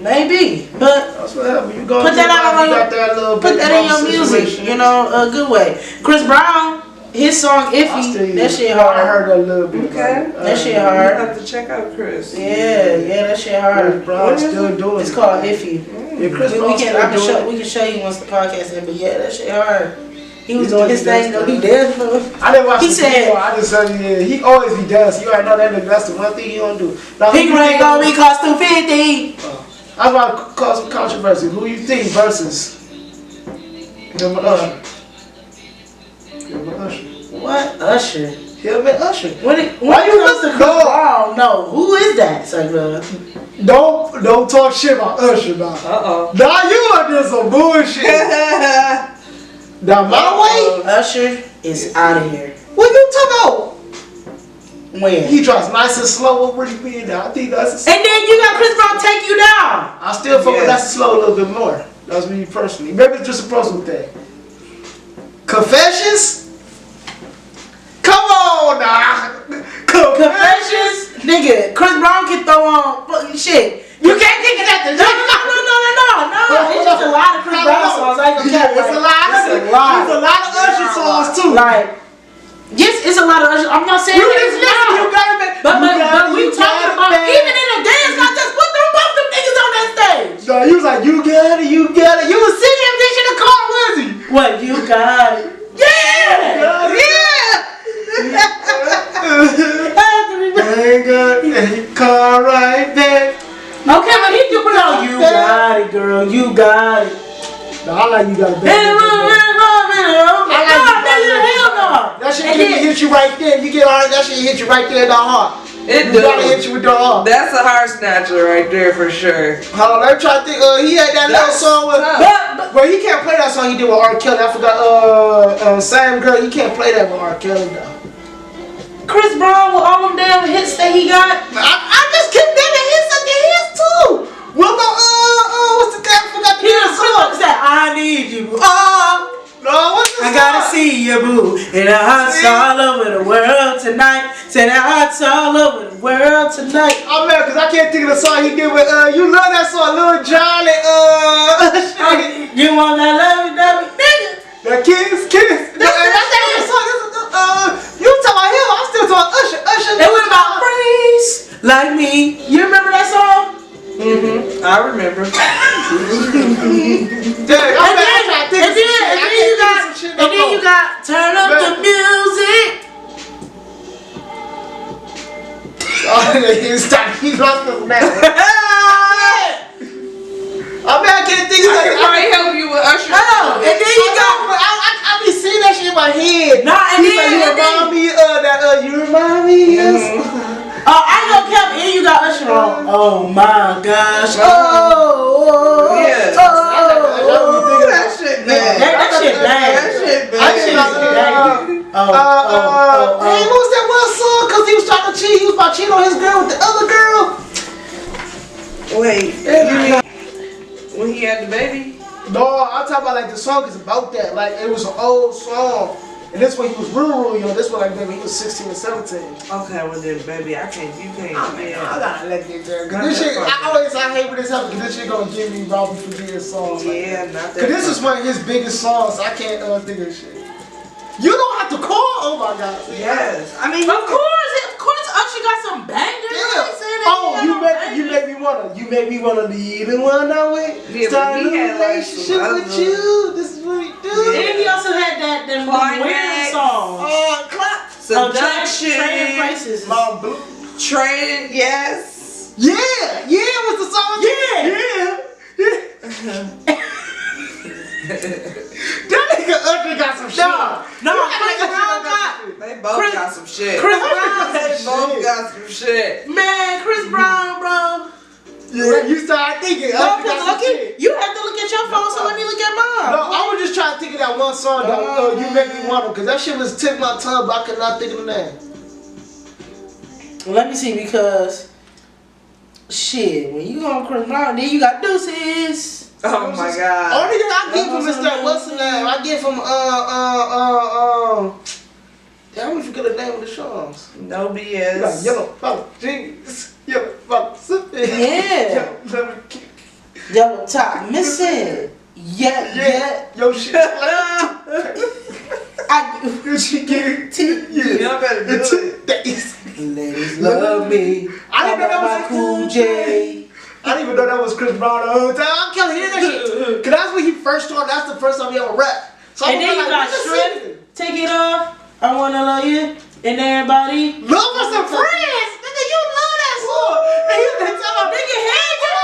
Maybe, but that's what happened. You put that out on put that in your music. Situation. You know, a good way. Chris Brown, his song "Iffy," that shit hard. I heard that a little bit. Okay, that shit hard. You have to check out Chris. Yeah, that shit hard. Chris Brown still doing. It's called "Iffy." Yeah, Chris Brown still doing. We can show you once the podcast ends. But yeah, that shit hard. He was doing his thing though. He danced though. I didn't watch. He said, I just said, yeah, he always be dancing. You already know that nigga. That's the one thing he don't do. Pink ring on me cost $250. I was about to cause some controversy. Who you think versus him and Usher? Him and Usher. What? Usher? Him and Usher. When it comes to Chris Brown, no. Who is that? Don't talk shit about Usher now. Now you are doing some bullshit. Now my way. Usher is out of here. What you talking about? When? He drops nice and slow over the beat now. I think that's. And then you got Chris Brown take you down. I still fuck with nice and slow a little bit more. That's me personally. Maybe it's just a personal thing. Confessions? Come on now. Confessions? Nigga, Chris Brown can throw on fucking shit. You can't think of that. No. It's just a lot of Chris Brown songs. I ain't gonna care. There's a lot of Usher songs too. Like, yes, it's a lot of Usher. I'm not saying it's not. But we talking about even in a dance contest, put them both them niggas on that stage. No, he was like, you got it. You was singing that bitch in the car, was he? What, you got it? Yeah! Ain't got a car right there. Okay, but he can put on you got it, girl. You got it. No, I like you got it. That shit hit you right there. You get on it, that shit hit you right there in the heart. It does. Gotta hit you with the heart. That's a heart snatcher right there for sure. Hold on, I'm trying to think. He had that little song with. But he can't play that song he did with R. Kelly. I forgot. Same girl. You can't play that with R. Kelly though. Chris Brown with all them damn hits that he got. I just keep naming hits after hits too. What about what's the guy? I forgot the name of the song. Said, I need you. No, what's the song? I gotta see you, boo. In a hot all over the world tonight. Say that hearts all over the world tonight. I'm mad because I can't think of the song he did with, you love that song, Lil Jon and, You want that lovey nigga? that kiss. That's that song. You talking about him, I'm still talking Usher. They went about freeze like me. You remember that song? Mm-hmm. I remember. And then you got turn up the music. He lost us now. I mean, I can't think of I can probably help you with Usher. Oh, and then you got. I be seeing that shit in my head. Nah, and He's then like, you remind me of. I know, Kevin, and you got Usher on. Oh my gosh. Yeah. That shit bad. That shit bad. Hey, what was that one song? Cause he was trying to cheat. He was about to cheat on his girl with the other girl. Wait, you mean when he had the baby? No, I'm talking about like the song is about that. Like it was an old song. And this one he was real young. This one like maybe he was 16 or 17. Okay, well then, baby, you can't. I gotta let this girl. Cause this shit, I hate when this happens. Cause this shit gonna give me Robbie for his songs. Yeah, like not that. Cause this is one of his biggest songs. I can't think of shit. You don't have to call. Oh my god. Yes, I mean, Of course, Usher got some bangers. Yeah. You make me wanna leave and wanna wait. Yeah, Start but he a had, like, relationship some with other- you. This is what he do. And he also had them weird songs. Seduction, Trading Places. My blue. Trading, yes. Yeah, what's the song? Yeah. That nigga Usher got some shit. No, Chris Brown got. They both got some shit. Chris Brown, They both got some shit. man, Chris Brown, bro. Yeah, you start thinking. No, Usher got some shit. you have to look at your phone, so let me look at mine. No, I was just trying to think of that one song that you make me want to, cause that shit was tip my tongue, but I could not think of the name. Well, let me see, because shit, when you go on Chris Brown, then you got Deuces. Oh my god. Only thing I give him is that what's the name? I give him yeah, I always forget the name of the songs. No Like BS. yellow follow jeans, yellow follow sipping. Yeah. Yellow kick. Yellow top missing. Yeah. Yo shit. She get Y'all better do it. That is. Ladies love me. I didn't know that was a Cool J. I didn't even know that was Chris Brown the whole time. I'm killing hear that shit. Cause that's when he first started. That's the first time he ever rapped. So And then you got Strip. Take it off. I wanna love you and everybody. Love us some friends. Nigga, you love that song. And he was telling me, nigga, hey, I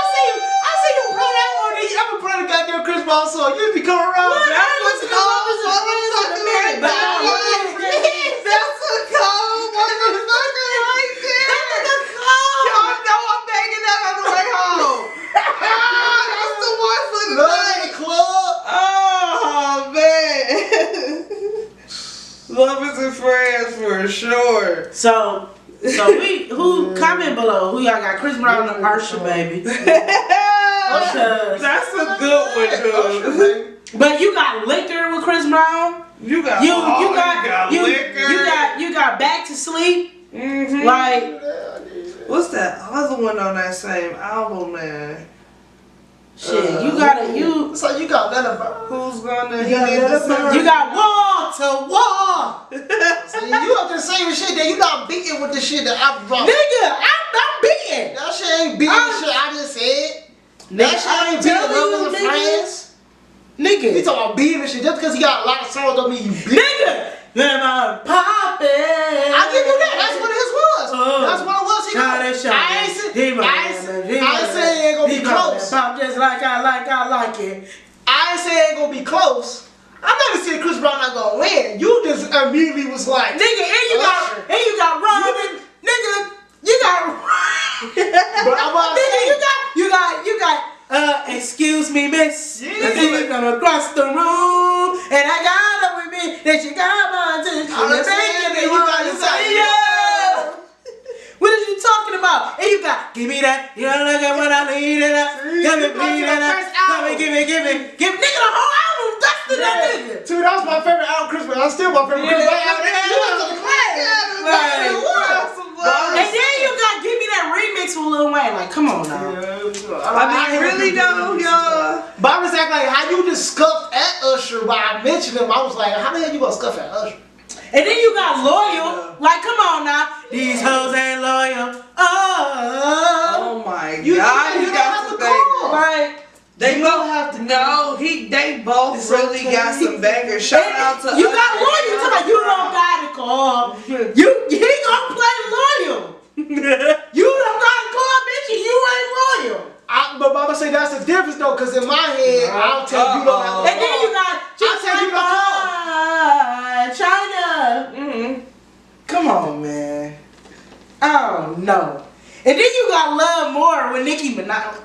see you play that one. Then you ever play the goddamn Chris Brown song? You be coming around. What? That's I what's listen to called. Lovers and Friends in a minute, but I don't like it. That's a cold motherfucker right there. Y'all know I'm banging that on the way home. That's the one for the Love night. the club. Oh man. Lovers and friends for sure. So who comment below? Who y'all got? Chris Brown or Usher, baby? That's a good one, dude. But you got Liquor with Chris Brown. You got You got Back to Sleep. Mm-hmm. Like, what's that other one on that same album, man? shit, you gotta So you got that about. Who's gonna you got Wall to Wall. See, you up there saying shit that you not beating with the shit that I brought. Nigga, I'm beating. That shit ain't beating the shit I just said. That shit ain't beating Lovers and Friends. He Nigga, talking about beating and shit. Just because he got a lot of songs don't mean you beat. nigga, then I'm popping. I give you that. That's what his was. That's what it was. He Shawty, I ain't say he ain't gonna be close. Pop just like I like it. I ain't say it ain't gonna be close. I'm never saying Chris Brown not gonna win. You just immediately was like, Nigga, and you got Robin. Nigga, you got but I'm about to say, nigga, you got excuse me, miss. Yeah. I think you come across the room, and I got her with me. That she got my attention. I'm and saying making me that you want got to this say, idea. yeah. What are you talking about? And you got, give me that. You don't look at what I need it up. Give me, you got bleed to it the up. first album. Give me. Nigga, the whole album dusted that nigga. Dude, that was my favorite album Christmas. That's still my favorite Christmas album. And then you got Give Me That remix with Lil Wayne. Like, come on now. I mean, really though, y'all. But I was acting like how you just scuffed at Usher while I mentioned him. I was like, how the hell you gonna scuff at Usher? And then you got Loyal. Like, come on now. These hoes ain't loyal. Oh my God, he got some bangers. Like, They both have to. No, they both really got some bangers. Shout out to you got Loyal. Talking about you don't gotta call. He gonna play Loyal. You don't gotta call, bitch. You ain't loyal. But Mama say that's the difference though, cause in my head, I'll tell you don't have to. And then you got I'll tell you don't China. Come on, man. I don't know. And then you got Love More with Nicki Minaj.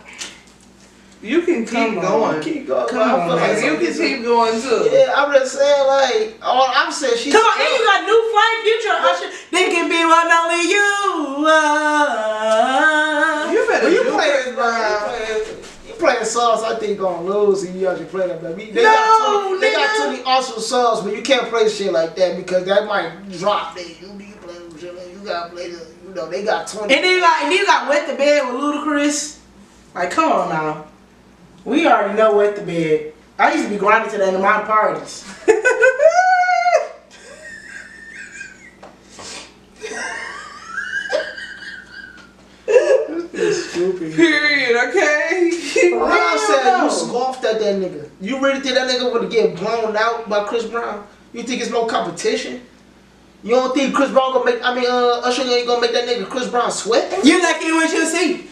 You can keep going. Keep going. Come on, man. You can keep going too. Yeah, I'm just saying like, all I'm saying she's. Come on, then you got New Flame, Future, Usher. They can be one only you. You better You do playing, it, you playing songs I think gonna lose and you actually play that, baby. They No, got too many awesome songs, but you can't play shit like that because that might drop. You play them shit, you gotta play the, you know, they got 20. And then you got Wet the Bed with Ludacris. Like, come on now. We already know Wet the Bed. I used to be grinding to that in my parties. It's stupid. Period, okay? What I said, you scoffed at that nigga. You really think that nigga would get blown out by Chris Brown? You think it's no competition? You don't think Chris Brown gonna make, Usher ain't gonna make that nigga Chris Brown sweat? You lucky what you see.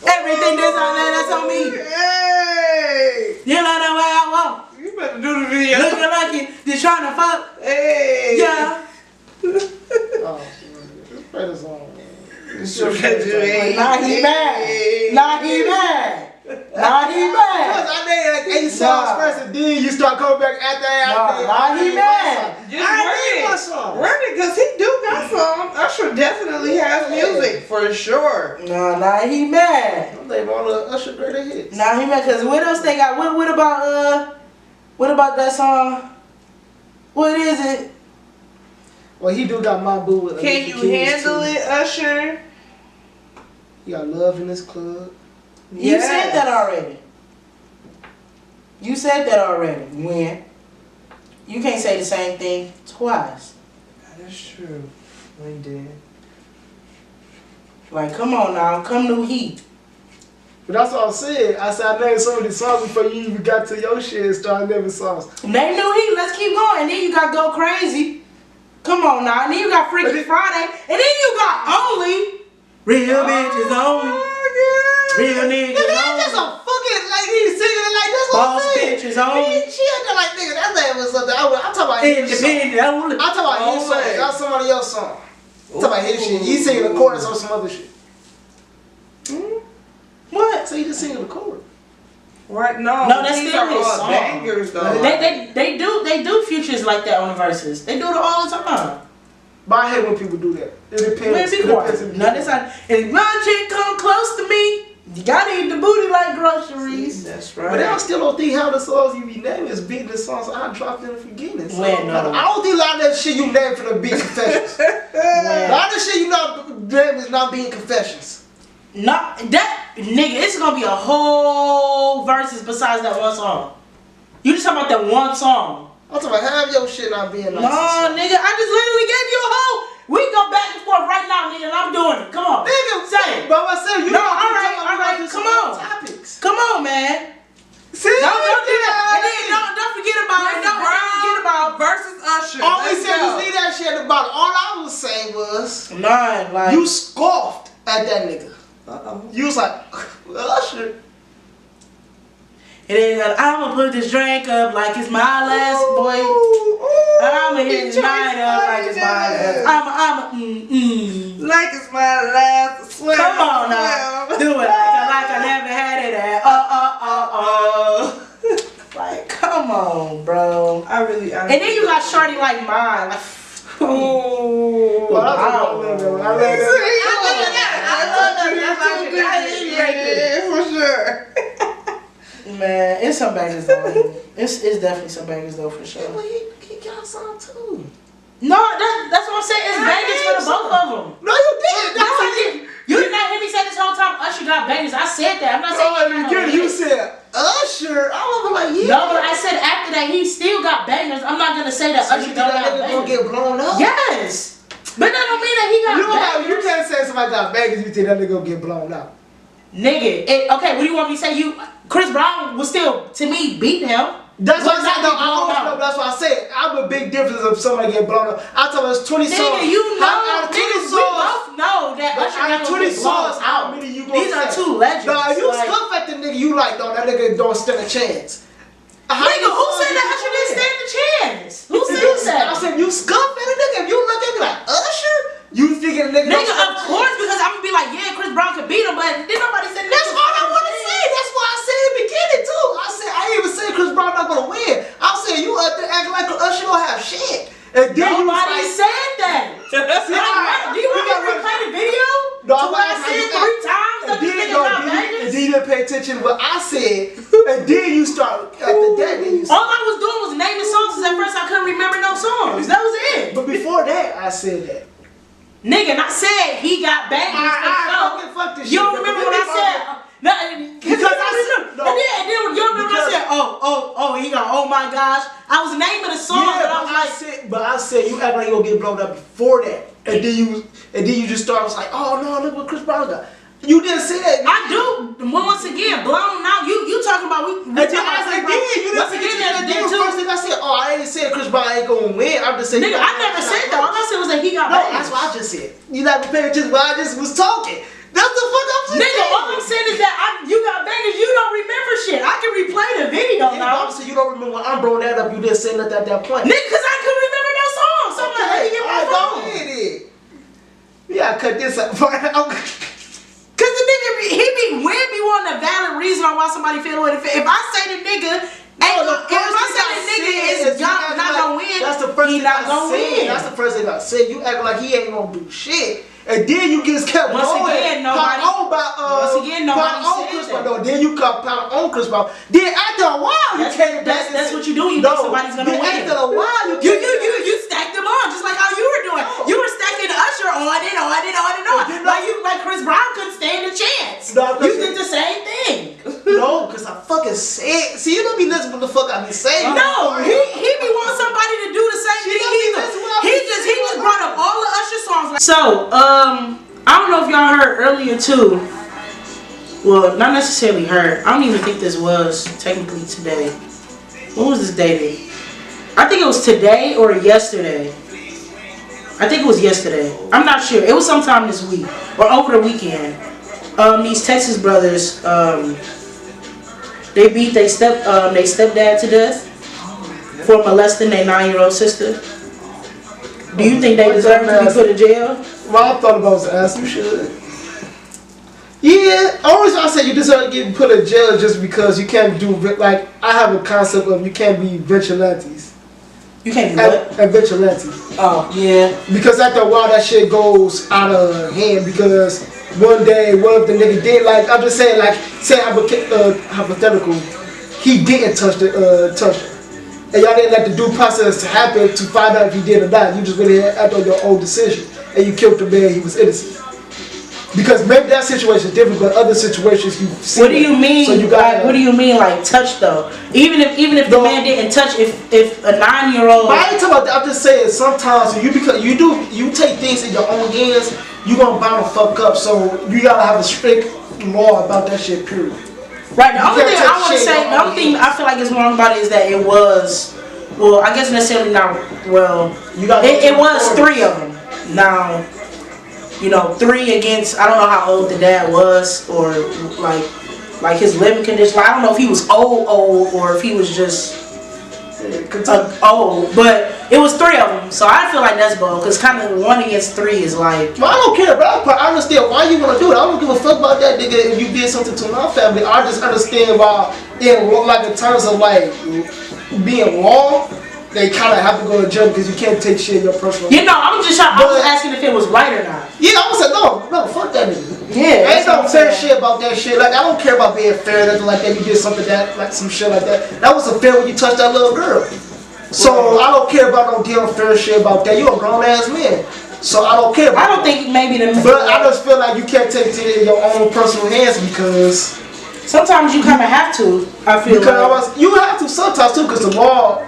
Everything that's on me. Hey! You know the way I walk. You better do the video. Looking like you just trying to fuck. Hey! Yeah. Oh, just play the song, man. Nah, he mad. Nah, he mad. Nah, he mad. I made like 8 songs first and then you start coming back after that. Nah, he mad. Just run it, because he do got some. Usher definitely has music, for sure. Nah, he mad. I'm naming all the Usher greatest hits. Nah, he mad because what else they got? What about that song? What is it? Well, he do got My Boo with Can you handle it, Usher? He got Love in This Club. You said that already. You said that already. When? You can't say the same thing twice. That's true. We did. Like, come on now. Come new heat. But that's what I said. I said I named some of these songs before you even got to your shit and started naming songs. Name new heat. Let's keep going. Then you got Go Crazy. Come on now. And then you got Freaky Friday. And then you got Only. Real bitches only. Real niggas That's just only. a fucking, like, he's singing it like that's what I'm Boss saying. bitches only. She had that like, nigga, that name was something. I'm talking about his song. Independent only. I'm talking about his song. That's somebody else's song. I'm talking about his shit. He's singing the chorus on some other shit. What? So he just singing the chorus. Right? No, that's these still are his all song. bangers though. They do features like that on the verses. They do it all the time. But I hate when people do that. It depends. Man, be It depends quiet. on the No, that's not. If my chick come close to me, you gotta eat the booty like groceries. That's But I right. still don't think how the songs you be naming is beating the songs I dropped in the beginning. So When, no. I don't think a lot of that shit you name for the beat confessions. A lot of the shit you not name is not being confessions. Not that nigga. It's gonna be a whole verses besides that one song. You just talking about that one song. I'm talking about half your shit not being nice. No, nigga. I just literally gave you a whole. We can go back and forth right now, nigga. And I'm doing it. Come on. Nigga, say it. but I said you No, don't all right, keep talking about come on. topics. Come on, man. See, Don't do that. And then don't forget about it. Don't forget about versus Usher. all we Let's said go. was leave that shit at the bottom. All I was saying was none. Like you scoffed at that nigga. Uh-oh. You was like, Usher. And then I'ma put this drink up like it's my last boy. I'ma hit this night up like it's my last. I'ma Like it's my last swim. Come on now. Do it like I never had it at. Like, come on, bro. I really. And then you got Shorty Like Mine. Like, Oh. Well, that's wow. a good one. I love that. For sure. Man, it's some bangers though. It's definitely some bangers though for sure. Well, he got some too. No, that's what I'm saying. It's bangers for the both of them. No, you didn't. No, I didn't. You did not hear me say this whole time. Usher got bangers. I said that. I'm not saying you said Usher. I was like, yeah. No, but I said after that he still got bangers. I'm not gonna say that Usher don't got bangers. Gonna get blown up. Yes, but that don't mean that he got bangers. You can't say somebody got bangers. You think that nigga gonna get blown up. Nigga, okay. What do you want me to say? Chris Brown was still to me beating him. That's what I said. No, that's what I said. I'm a big difference if somebody get blown up. I told us 20 songs. Nigga, you know, out of 20 niggas, we both know that Usher got 20 songs out. These are two legends. Nah, you scuff at the nigga, you like, though, that nigga don't stand a chance. Nigga, who said that Usher didn't stand a chance? Who said that? I said, you scuff at a nigga. If you look at me like, Usher? You thinking nigga? Nigga, of course, because I'm gonna be like, yeah, Chris Brown could beat him, but then nobody said that's all I want to say. That's why I said in the beginning too. I ain't even saying Chris Brown not gonna win. I'm saying you out there acting like Usher don't have shit. And then nobody said that. Do you want me to replay the video? No, to what I said 3 times that this nigga got bangers? And then you didn't pay attention to what I said. And then you start after that. Then you all I was doing was naming songs. Cause at first I couldn't remember no songs. That was it. But before that, I said that. Nigga, and I said he got bangers. Fuck this you shit. don't remember what I said? Because I said, and then you remember what I said? He got, oh my gosh. I was naming the song, yeah, but I was but I said you act like you gonna get blown up before that, and then you just start was like, oh no, look what Chris Brown got. You didn't say that. I do. Once again, blown out. You talking about we talking about Chris Brown. Once again, that too. First thing I said, oh, I ain't saying Chris Brown ain't gonna win. I'm just saying. Nigga, I never said that. All I said was that he got no, bangers. that's what I just said. You not paying attention, but I just was talking. That's the fuck I'm saying. Nigga, all I'm saying is that you got bangers. You don't remember shit. I can replay the video now. Obviously, you don't remember when I'm blowing that up. You didn't say nothing at that point. Nigga, cause I couldn't remember no song. So I'm like, let me get my phone. Yeah, cut this up. Cause the nigga, he be wanting a valid reason on why somebody feel the way they feel. If I say the nigga, if I say the nigga is not gonna win, that's the first he thing not gonna win. That's the first thing I said. You act like he ain't gonna do shit. And then you just kept Once going. again, nobody said that. Then you kept pound on Chris Brown. Then after a while, you came back. That's what you do. You think somebody's gonna win. After a while, you stacked them on just like how you were doing. You were stacking Usher on and on and on and on. Like Chris Brown couldn't stand a chance. You did the same thing. No, because I fucking said. See, you don't be listening to the fuck I be saying. No, he be wanting somebody to do the same thing either. He just brought up all the Usher songs. So, I don't know if y'all heard earlier too. Well, not necessarily heard. I don't even think this was technically today. When was this dated? I think it was today or yesterday. I think it was yesterday. I'm not sure. It was sometime this week or over the weekend. These Texas brothers, they beat their stepdad to death for molesting their 9-year-old sister. Do you think they deserve to be put in jail? Well, I thought about was to ask you should. Yeah, always I say you deserve to get put in jail just because you can't do, like, I have a concept of you can't be vigilantes. You can't be what? A vigilante. Oh, yeah. Because after a while that shit goes out of hand because one day, what if the nigga did, like, I'm just saying, like, say hypothetical, he didn't touch her. And y'all didn't let the due process happen to find out if he did or not. You just went ahead after your own decision and you killed the man, he was innocent. Because maybe that situation is different, but other situations you've seen. What do you mean? So what do you mean, like touch though? Even if the man didn't touch, if a 9-year-old. I ain't talking about that. I'm just saying sometimes you take things in your own hands, you gonna bound to fuck up. So you gotta have a strict law about that shit. Period. Right. The only thing I want to say, the only thing I feel like is wrong about it is that it was, well, I guess necessarily not. Well, it was 3 of them. Now. 3 against, I don't know how old the dad was, or like his living condition. I don't know if he was old, or if he was just old. But it was 3 of them, so I feel like that's bold. Cause kind of 1 against 3 is like. Well, I don't care, bro. I understand why you want to do it. I don't give a fuck about that nigga if you did something to my family. I just understand why, in terms of like being law. they kind of have to go to jail because you can't take shit in your personal. You know, I'm just trying. I was asking if it was right or not. Yeah, I was like, no, fuck that nigga. Yeah, ain't no fair shit about that shit. Like I don't care about being fair, nothing like that. You did something that, like some shit like that. That wasn't fair when you touched that little girl. So I don't care about no damn fair shit about that. You a grown ass man. So I don't care about I don't think maybe the. But I just feel like you can't take it in your own personal hands because sometimes you kind of have to. I feel because you have to sometimes too because the law,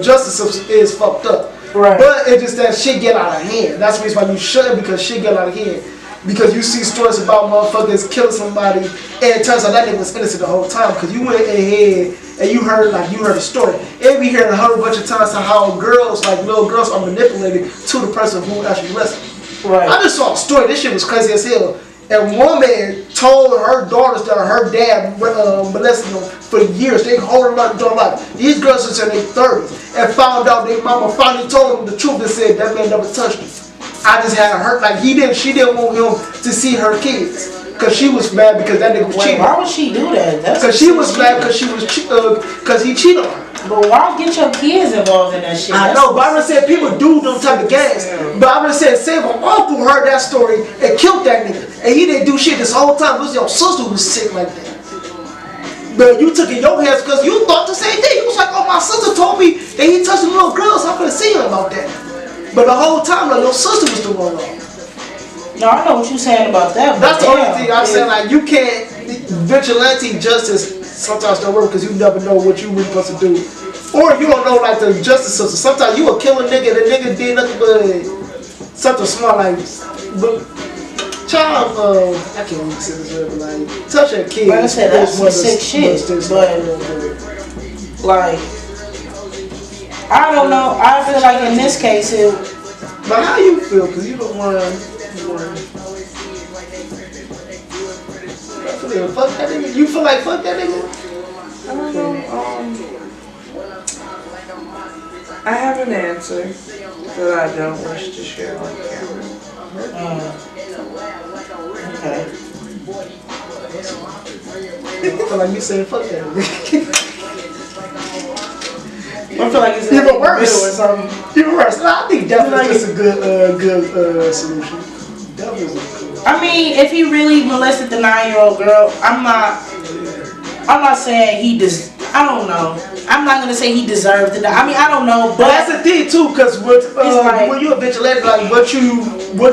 justice is fucked up. Right. But it's just that shit get out of hand. That's the reason why you shouldn't because shit get out of hand. Because you see stories about motherfuckers killing somebody and it turns out that nigga was innocent the whole time because you went ahead and you heard a story. And we heard a whole bunch of times how girls, like little girls, are manipulated to the person who actually listened. Right. I just saw a story. This shit was crazy as hell. And one man told her daughters that her dad molested them for years. They hold them up their life. These girls was in their 30s and found out their mama finally told them the truth and said that man never touched them. I just had her like she didn't want him to see her kids because she was mad because that nigga was cheating. Why would she do that? Because she was mad because he cheated on her. But why get your kids involved in that shit? I know, but I just said people do them type of games. But I just said, say if an uncle heard that story and killed that nigga, and he didn't do shit this whole time, it was your sister who was sick like that. But you took it in your hands because you thought the same thing. You was like, oh, my sister told me that he touched the little girls. I'm gonna see him about that. But the whole time, like, your sister was the one wrong. No, I know what you're saying about that. That's the only thing I'm saying. Like, you can't vigilante justice sometimes don't work because you never know what you really supposed to do. Or you don't know like the justice system. Sometimes you will kill a nigga and the nigga did nothing but something small like child I can't even say this word, but like touch a kid. Like I said, that's some sick shit. But like I don't know. I feel like in this case it. But how you feel? Cause you don't want fuck that nigga. You feel like fuck that nigga? I don't know. I have an answer that I don't wish to share on camera. Okay. I feel like you saying fuck that nigga. I feel like it's even worse or something. Even worse. No, I think definitely is a good solution. Definitely. I mean, if he really molested the 9-year-old girl, I'm not saying he I don't know. I'm not gonna say he deserved to die. I mean, I don't know, but that's the thing too, because when you a vigilante, like what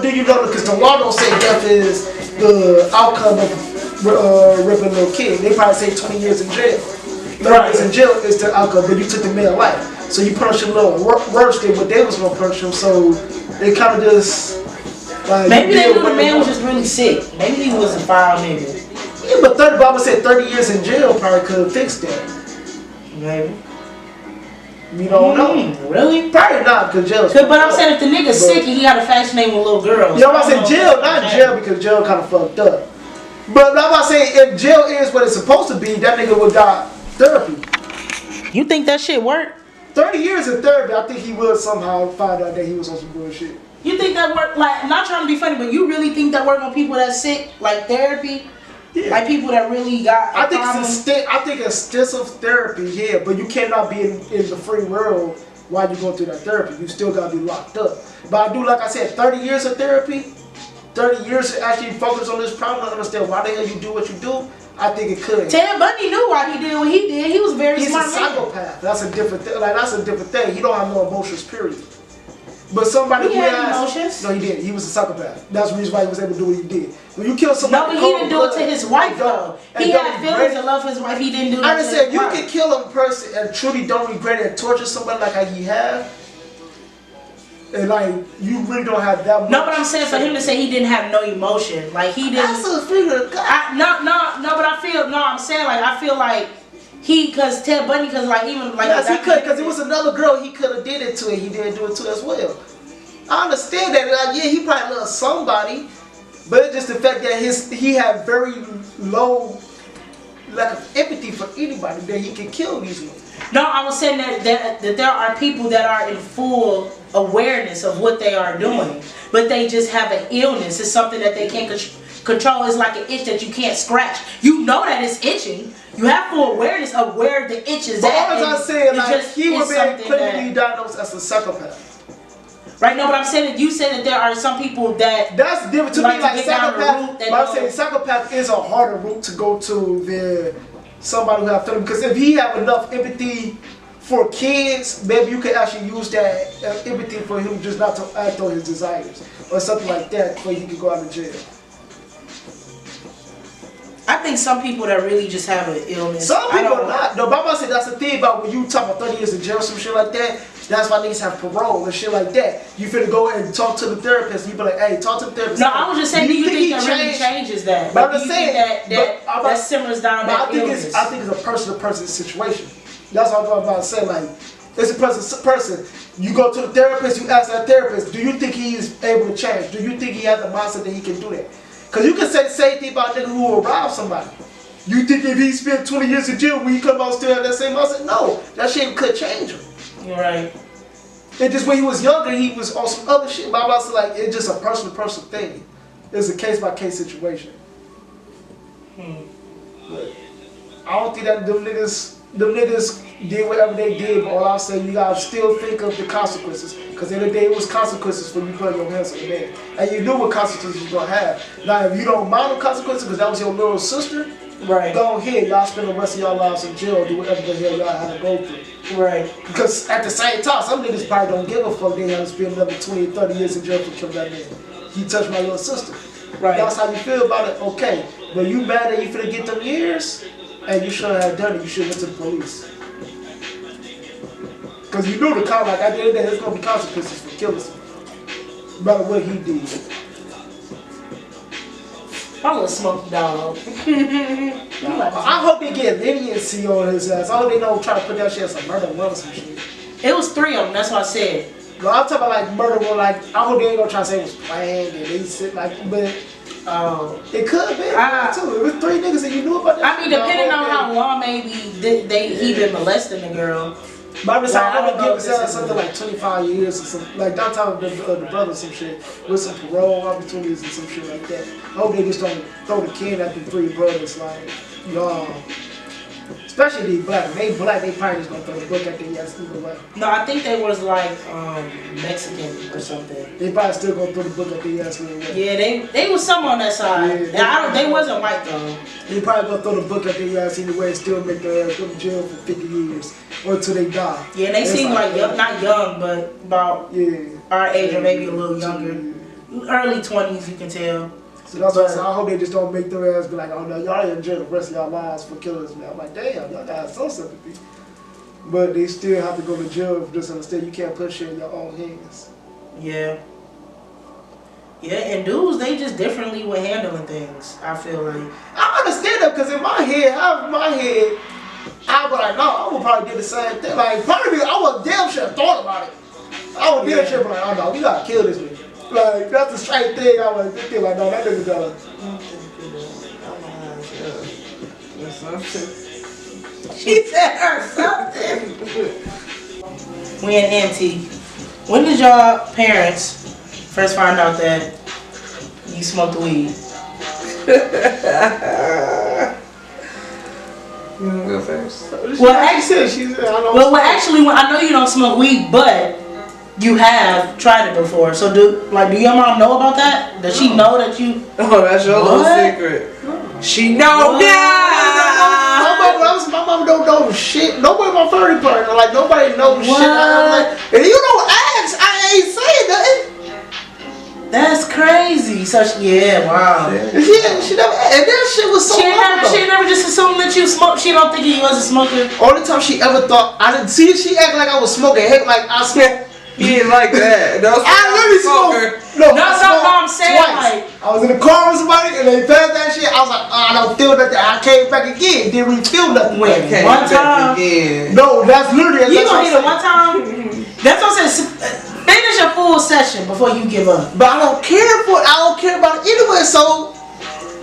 do you know? Because the law don't say death is the outcome of ripping a little kid. They probably say 20 years in jail. 30 years in jail is the outcome, but you took the man's life, so you punish him a little worse than what they was gonna punish him. So they kind of just like maybe they knew the man was just really sick. Maybe he was a foul nigga. Yeah, but Bible said 30 years in jail probably could fix that. Maybe. You don't know. Really? Probably not, because jail is but I'm saying if the nigga's sick and he got a fascination with little girls. You know what I'm saying? Jail, not jail, because jail kind of fucked up. But I'm about to say, if jail is what it's supposed to be, that nigga would got therapy. You think that shit worked? 30 years in therapy, I think he would somehow find out that he was on some bullshit. You think that worked? Like, not trying to be funny, but you really think that worked on people that's sick? Like therapy? Yeah. Like people that really got. I think extensive therapy, yeah, but you cannot be in the free world while you're going through that therapy. You still gotta be locked up. But I do, like I said, 30 years of therapy, 30 years to actually focus on this problem, understand why the hell you do what you do. I think it could. Ted Bundy knew why he did what he did. He was very smart. He's a psychopath. That's a different thing. Like that's a different thing. He don't have no emotions, period. But somebody he had emotions. No, he didn't. He was a psychopath. That's the reason why he was able to do what he did. When you kill somebody, no, but he didn't do it to his wife though. He had feelings and love for his wife. He didn't do it. I just said, if you can kill a person and truly don't regret it and torture somebody like how he had, and like you really don't have that much. No, but I'm saying for him to say he didn't have no emotion, like he didn't. That's a figure. But I'm saying like I feel like. Cause Ted Bundy, cause like even like yes, he could, cause it was another girl he could have did it to, and he didn't do it to as well. I understand that, like yeah, he probably loved somebody, but it's just the fact that he had very low lack of empathy for anybody that he could kill these women. No, I was saying that there are people that are in full awareness of what they are doing, but they just have an illness. It's something that they can't control. control is like an itch that you can't scratch. You know that it's itching. You have full awareness of where the itch is at. But all I'm saying, like, he would be something clinically diagnosed as a psychopath. Right, no, but I'm saying that you said that there are some people that that's different to me. Like psychopath, but I'm saying know. psychopath is a harder route to go to than somebody who have feelings. Because if he have enough empathy for kids, maybe you could actually use that empathy for him just not to act on his desires or something like that, where he could go out of jail. I think some people that really just have an illness. Some people are not. No, but I'm saying that's the thing about when you talk about 30 years in jail or some shit like that. That's why niggas have parole and shit like that. You finna go and talk to the therapist. You be like, hey, talk to the therapist. No, I was just saying, do you think that really changes that? But I'm just saying that simmers down that illness. I think it's a person-to-person situation. That's what I'm about to say. Like, it's a person. You go to the therapist. You ask that therapist, do you think he is able to change? Do you think he has the mindset that he can do that? Because you can say the same thing about a nigga who will rob somebody. You think if he spent 20 years in jail, when he come out still have that same mindset? No, that shit could change him. You're right. And just when he was younger, he was on some other shit. But I'm about to say, like, it's just a person-to-person thing. It's a case-by-case situation. But I don't think that them niggas did whatever they did. But all I'll say, you gotta still think of the consequences. Because in the day, it was consequences for you putting your hands on the man. And you knew what consequences you were gonna have. Now, if you don't mind the consequences, because that was your little sister, right? Go ahead, y'all spend the rest of y'all lives in jail, do whatever the hell y'all had to go through. Right. Because at the same time, some niggas probably don't give a fuck. They have to spend another 20 or 30 years in jail for killing that man. He touched my little sister. Right. That's how you feel about it, okay. But you mad that you finna get them years, and you shouldn't have done it. You should have went to the police. Because you knew the cop, like, at the end of the day, there's going to be consequences for killing someone. No matter what he did. I'm a smoky dog. I hope they get leniency on his ass. I hope they don't try to put that shit as a murder one or some shit. It was 3 of them, that's what I said. No, I'm talking about like murder one, like, I hope they ain't gonna try to say it was planned and they sit like, but it could have been too. It was 3 niggas and you knew about that. I mean, depending on how long maybe he been molesting the girl. But I'm just saying, I would give something like 25 years or something. Like that time the brother or some shit with some parole opportunities and some shit like that. I hope they just don't throw the kid at the 3 brothers like, especially they black. They probably just gonna throw the book at their ass either way. No, I think they was like Mexican or something. They probably still gonna throw the book at their ass either way. Yeah, they was some on that side. Yeah, they wasn't white though. They probably gonna throw the book at their ass anyway and still make their ass go to jail for 50 years or until they die. Yeah, they seem like young, not young, but about our age or maybe a little younger. Early 20s, you can tell. So that's why I said, I hope they just don't make their ass be like, oh no, y'all in jail the rest of y'all lives for killing this man. I'm like, damn, y'all got some sympathy. But they still have to go to jail. Just understand you can't put shit in your own hands. Yeah. Yeah, and dudes, they just differently with handling things, I feel like. I understand that because in my head, I would like, no, I would probably do the same thing. Like, part of me, I would damn sure thought about it. I would damn sure be like, oh no, we gotta kill this nigga. Like, that's the straight thing I would think like, no, that nigga done. She said her something. We in MT. When did y'all parents first find out that you smoked weed? You wanna go first? Well, actually, I know you don't smoke weed, but you have tried it before. So do your mom know about that? Does she know that you? Oh, that's your little secret. She know now. My mom don't know shit. Nobody my 30 partner. Like nobody knows shit. What? And you don't ask. I ain't saying nothing. That's crazy. So wow. Yeah, she never. And that shit was so. She never just assumed that you smoked. She don't think you was a smoker. Only time she ever thought I didn't see. She act like I was smoking. Heck, like I smoked. He didn't like that. I literally smoked. No, that's what I'm saying. Like, I was in the car with somebody and they passed that shit. I was like, I don't feel nothing. I came back again. Didn't really feel nothing. Wait, one time? Again. No, that's literally. You gonna hit it one time? That's what I'm saying. Finish a full session before you give up. But I don't care for it. I don't care about it anyway. So.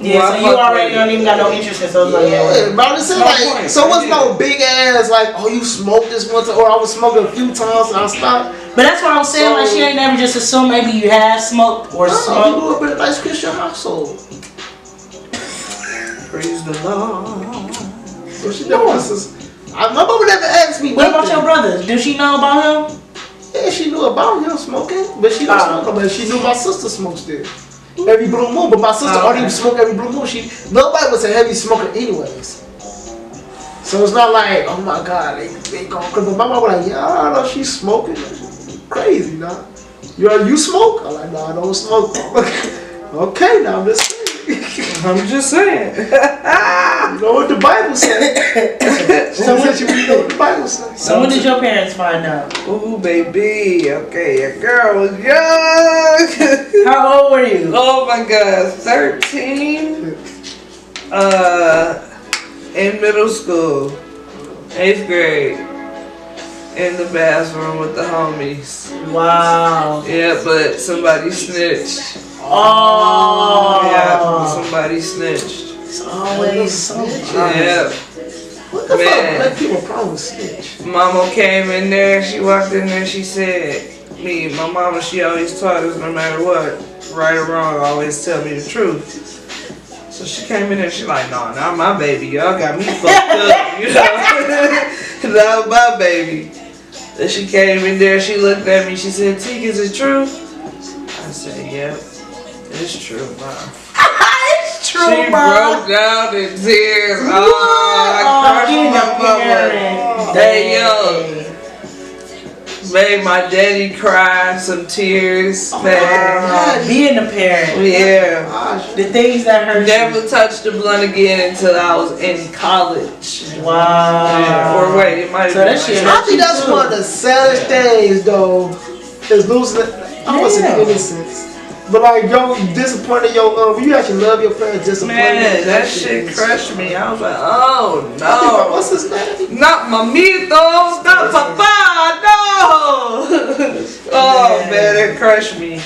Yeah, so you already don't even got no interest in something like that. But I'm just saying, like, so what's no big ass, like, oh, you smoked this once, or I was smoking a few times and I stopped. But that's what I'm saying, like, she ain't never just assumed maybe you had smoked or smoked. You grew up in a nice Christian household. Praise the Lord. So she never my mama never asked me. What about nothing. your brother? Do she know about him? Yeah, she knew about him smoking, but she don't smoke. But she knew my sister smokes still. Every blue moon, but my sister already smoke every blue moon. Nobody was a heavy smoker anyways. So it's not like, oh my God, they gone. But my mama was like, yeah, I know she's smoking. Crazy, nah. You smoke? I'm like, no, I don't smoke. Okay, now I'm just saying. I'm just saying. You know what the Bible says. So when you know what the Bible says. So when did your parents find out? Ooh, baby. Okay, your girl was young. How old were you? Oh my God, 13. In middle school, 8th grade, in the bathroom with the homies. Wow. Yeah, but somebody snitched. Oh. Yeah, somebody snitched. It's always something. Yeah. What the Man. fuck? Black people problem with snitch. Mama came in there, she walked in there, she said, my mama, she always taught us no matter what, right or wrong, always tell me the truth. So she came in there, she like, no, not my baby, y'all got me fucked up, you know? Not my baby. Then she came in there, she looked at me, she said, Teak, is it true? I said, yep, it's true, Mom. It's true, She broke down in tears. I crushed my mama. Hey, yo. Made my daddy cry some tears, man. Being a parent. Yeah. The things that hurt Never touched the blunt again until I was in college. you. Wow. Or wait, it might So have that been. shit- I think that's one of the saddest things, though, is losing. I wasn't Yeah. innocence, but like yo, disappointed your when you actually love your parents, disappointed. Man, that shit crushed me. I was like, oh no. What's his name? Not mamitos, not papa, no. Oh man, it crushed me.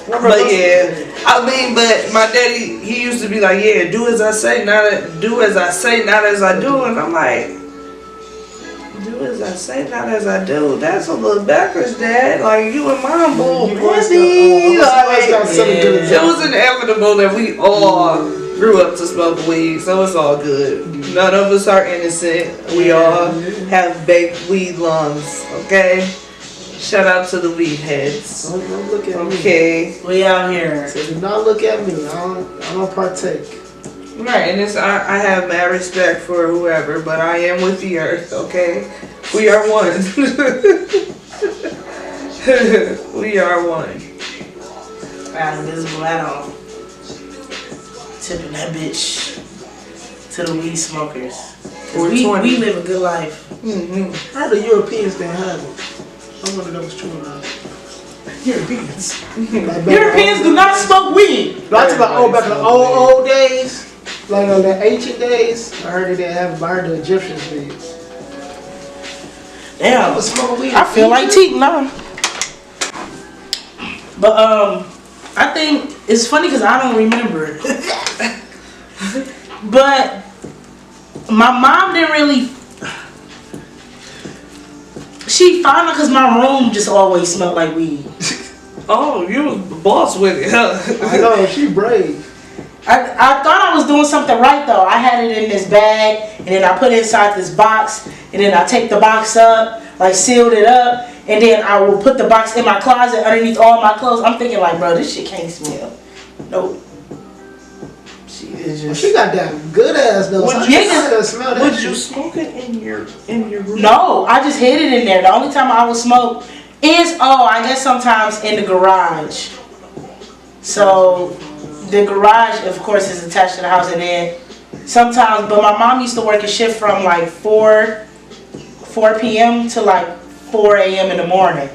But yeah, I mean, but my daddy, he used to be like, yeah, do as I say, not as I do, and I'm like, do as I say, not as I do. That's a little backwards, Dad. Like you and Mom, boom, pussy. It was inevitable that we all grew up to smoke weed, so it's all good. None of us are innocent. We all have baked weed lungs. Okay. Shout out to the weed heads. Don't look at me. Okay. We out here. So do not look at me. I don't partake. Right, and it's I have mad respect for whoever, but I am with the earth, okay? We are one. We are one. Out invisible at all. Tipping that bitch to the weed smokers. 'Cause we live a good life. Mm-hmm. How the Europeans didn't have it? I wonder that was true or not. Europeans. Europeans do not smoke weed. But I talk about back in the old days, like the ancient days. I heard they didn't have it, but I heard the Egyptians did. Damn. Was smoking weed. I feel like Teak now. But I think it's funny because I don't remember. But my mom didn't really. She found out because my room just always smelled like weed. Oh, you was the boss with it, huh? I know, she brave. I thought I was doing something right though. I had it in this bag and then I put it inside this box and then I take the box up, like sealed it up, and then I will put the box in my closet underneath all my clothes. I'm thinking like, bro, this shit can't smell. Nope. She is just. She got that good ass though. Would you- smell that Would shit. you smoke it in your room? No, I just hid it in there. The only time I would smoke is, I guess sometimes in the garage. So the garage, of course, is attached to the house, and then sometimes. But my mom used to work a shift from like 4 p.m. to like 4 a.m. in the morning.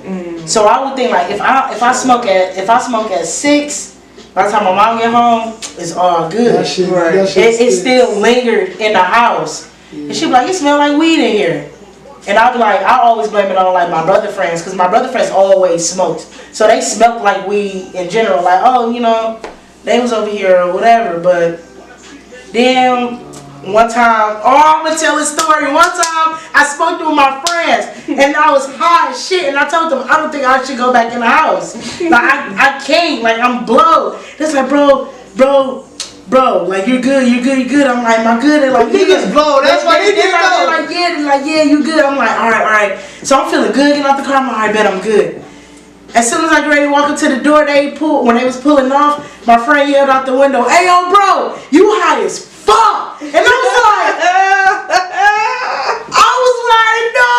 So I would think like if I smoke at 6. By the time my mom get home, it's all good. That shit, Right. that shit It still lingered in the house. And she be like, it smell like weed in here. And I be like, I always blame it on like my brother friends, because my brother friends always smoked. So they smelled like weed in general. Like, they was over here or whatever. But then one time, I'm going to tell a story. One time, I smoked with my friends, and I was high as shit, and I told them, I don't think I should go back in the house. Like, I can't, like, I'm blown. It's like, bro, bro, like you're good. I'm like, am I good? They're like, Niggas blow. That's why they get they're like, yeah. They're like, yeah, you good. I'm like, all right. So I'm feeling good getting out the car. I'm like, all right, bet I'm good. As soon as I get ready to walk up to the door, when they was pulling off, my friend yelled out the window, "Hey, yo, bro, you high as fuck!" And I was like, no,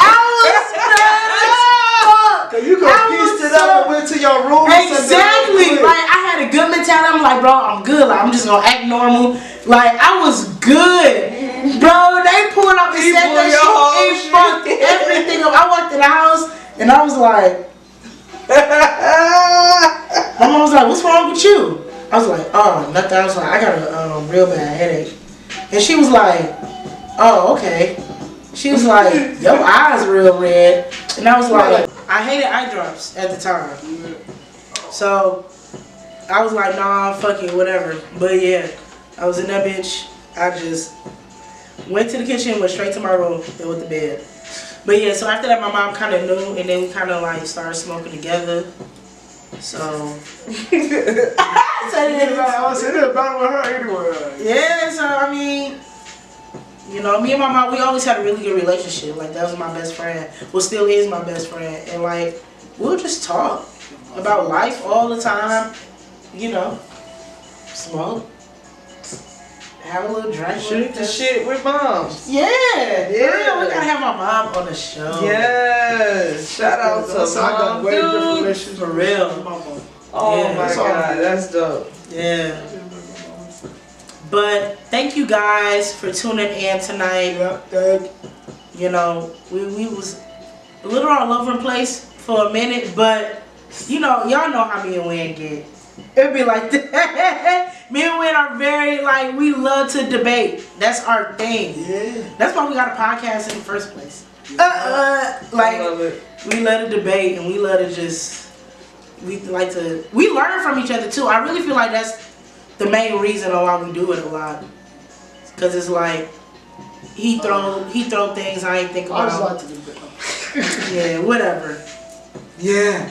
I was mad as fuck. You could have pieced it up and went to your room. Exactly. Like I had a good mentality. I'm like, bro, I'm good. Like I'm just gonna act normal. Like I was good. Bro, they pulled up and said that shit and fucked everything up. I walked in the house and I was like, my mom was like, what's wrong with you? I was like, oh, nothing. I was like, I got a real bad headache. And she was like, oh, okay. She was like, your eyes real red. And I was like, I hated eye drops at the time. So I was like, nah, fuck it, whatever. But yeah, I was in that bitch. I just went to the kitchen, went straight to my room, and went to bed. But yeah, so after that, my mom kind of knew, and then we kind of like started smoking together. So. I was sitting there about with her anyway. Yeah, so I mean, you know, me and my mom, we always had a really good relationship. Like that was my best friend. Well, still is my best friend, and like we'll just talk about life all the time. You know, smoke. Have a little drink. Shoot the shit with moms. Yeah. We gotta have my mom on the show. Yes. Shout out to mom, dude. For real. Oh Yeah, my god, that's dope. Yeah. But thank you guys for tuning in tonight. You know, we was a little all over the place for a minute, but you know, y'all know how me and Wayne get. It'd be like that. Me and Wayne are very, like, we love to debate. That's our thing. Yeah. That's why we got a podcast in the first place. Like, I love it. we love to debate and we love to just, we learn from each other too. I really feel like that's the main reason why we do it a lot. Cause it's like, he throw things I ain't think about. I just like to debate. Yeah, whatever. Yeah.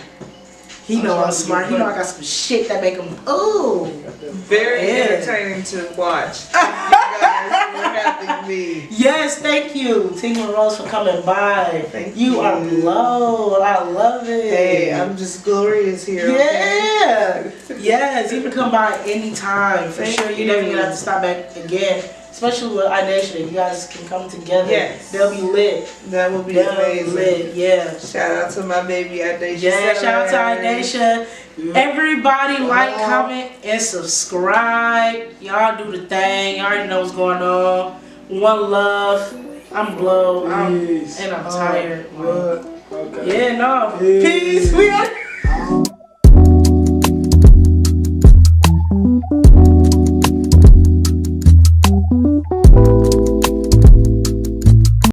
He know I'm smart. He know I got some shit that make him, ooh. Very Yeah. entertaining to watch. You guys were having me. Yes, thank you, teakmirosse, for coming by. Thank you. you. Are glowed. I love it. Hey, I'm just glorious here. Yeah. Yes, you can come by anytime. For Thank sure, you you. definitely gonna have to stop back again. Especially with iNation. You guys can come together. Yes. They'll be lit. That would be They'll amazing. be lit. Yeah. Shout out to my baby iNation. Yeah, shout out to iNation. Everybody like, comment, and subscribe. Y'all do the thing. Y'all already know what's going on. One love. I'm blown. And I'm tired. Okay. Yeah, no. Peace. Peace. We are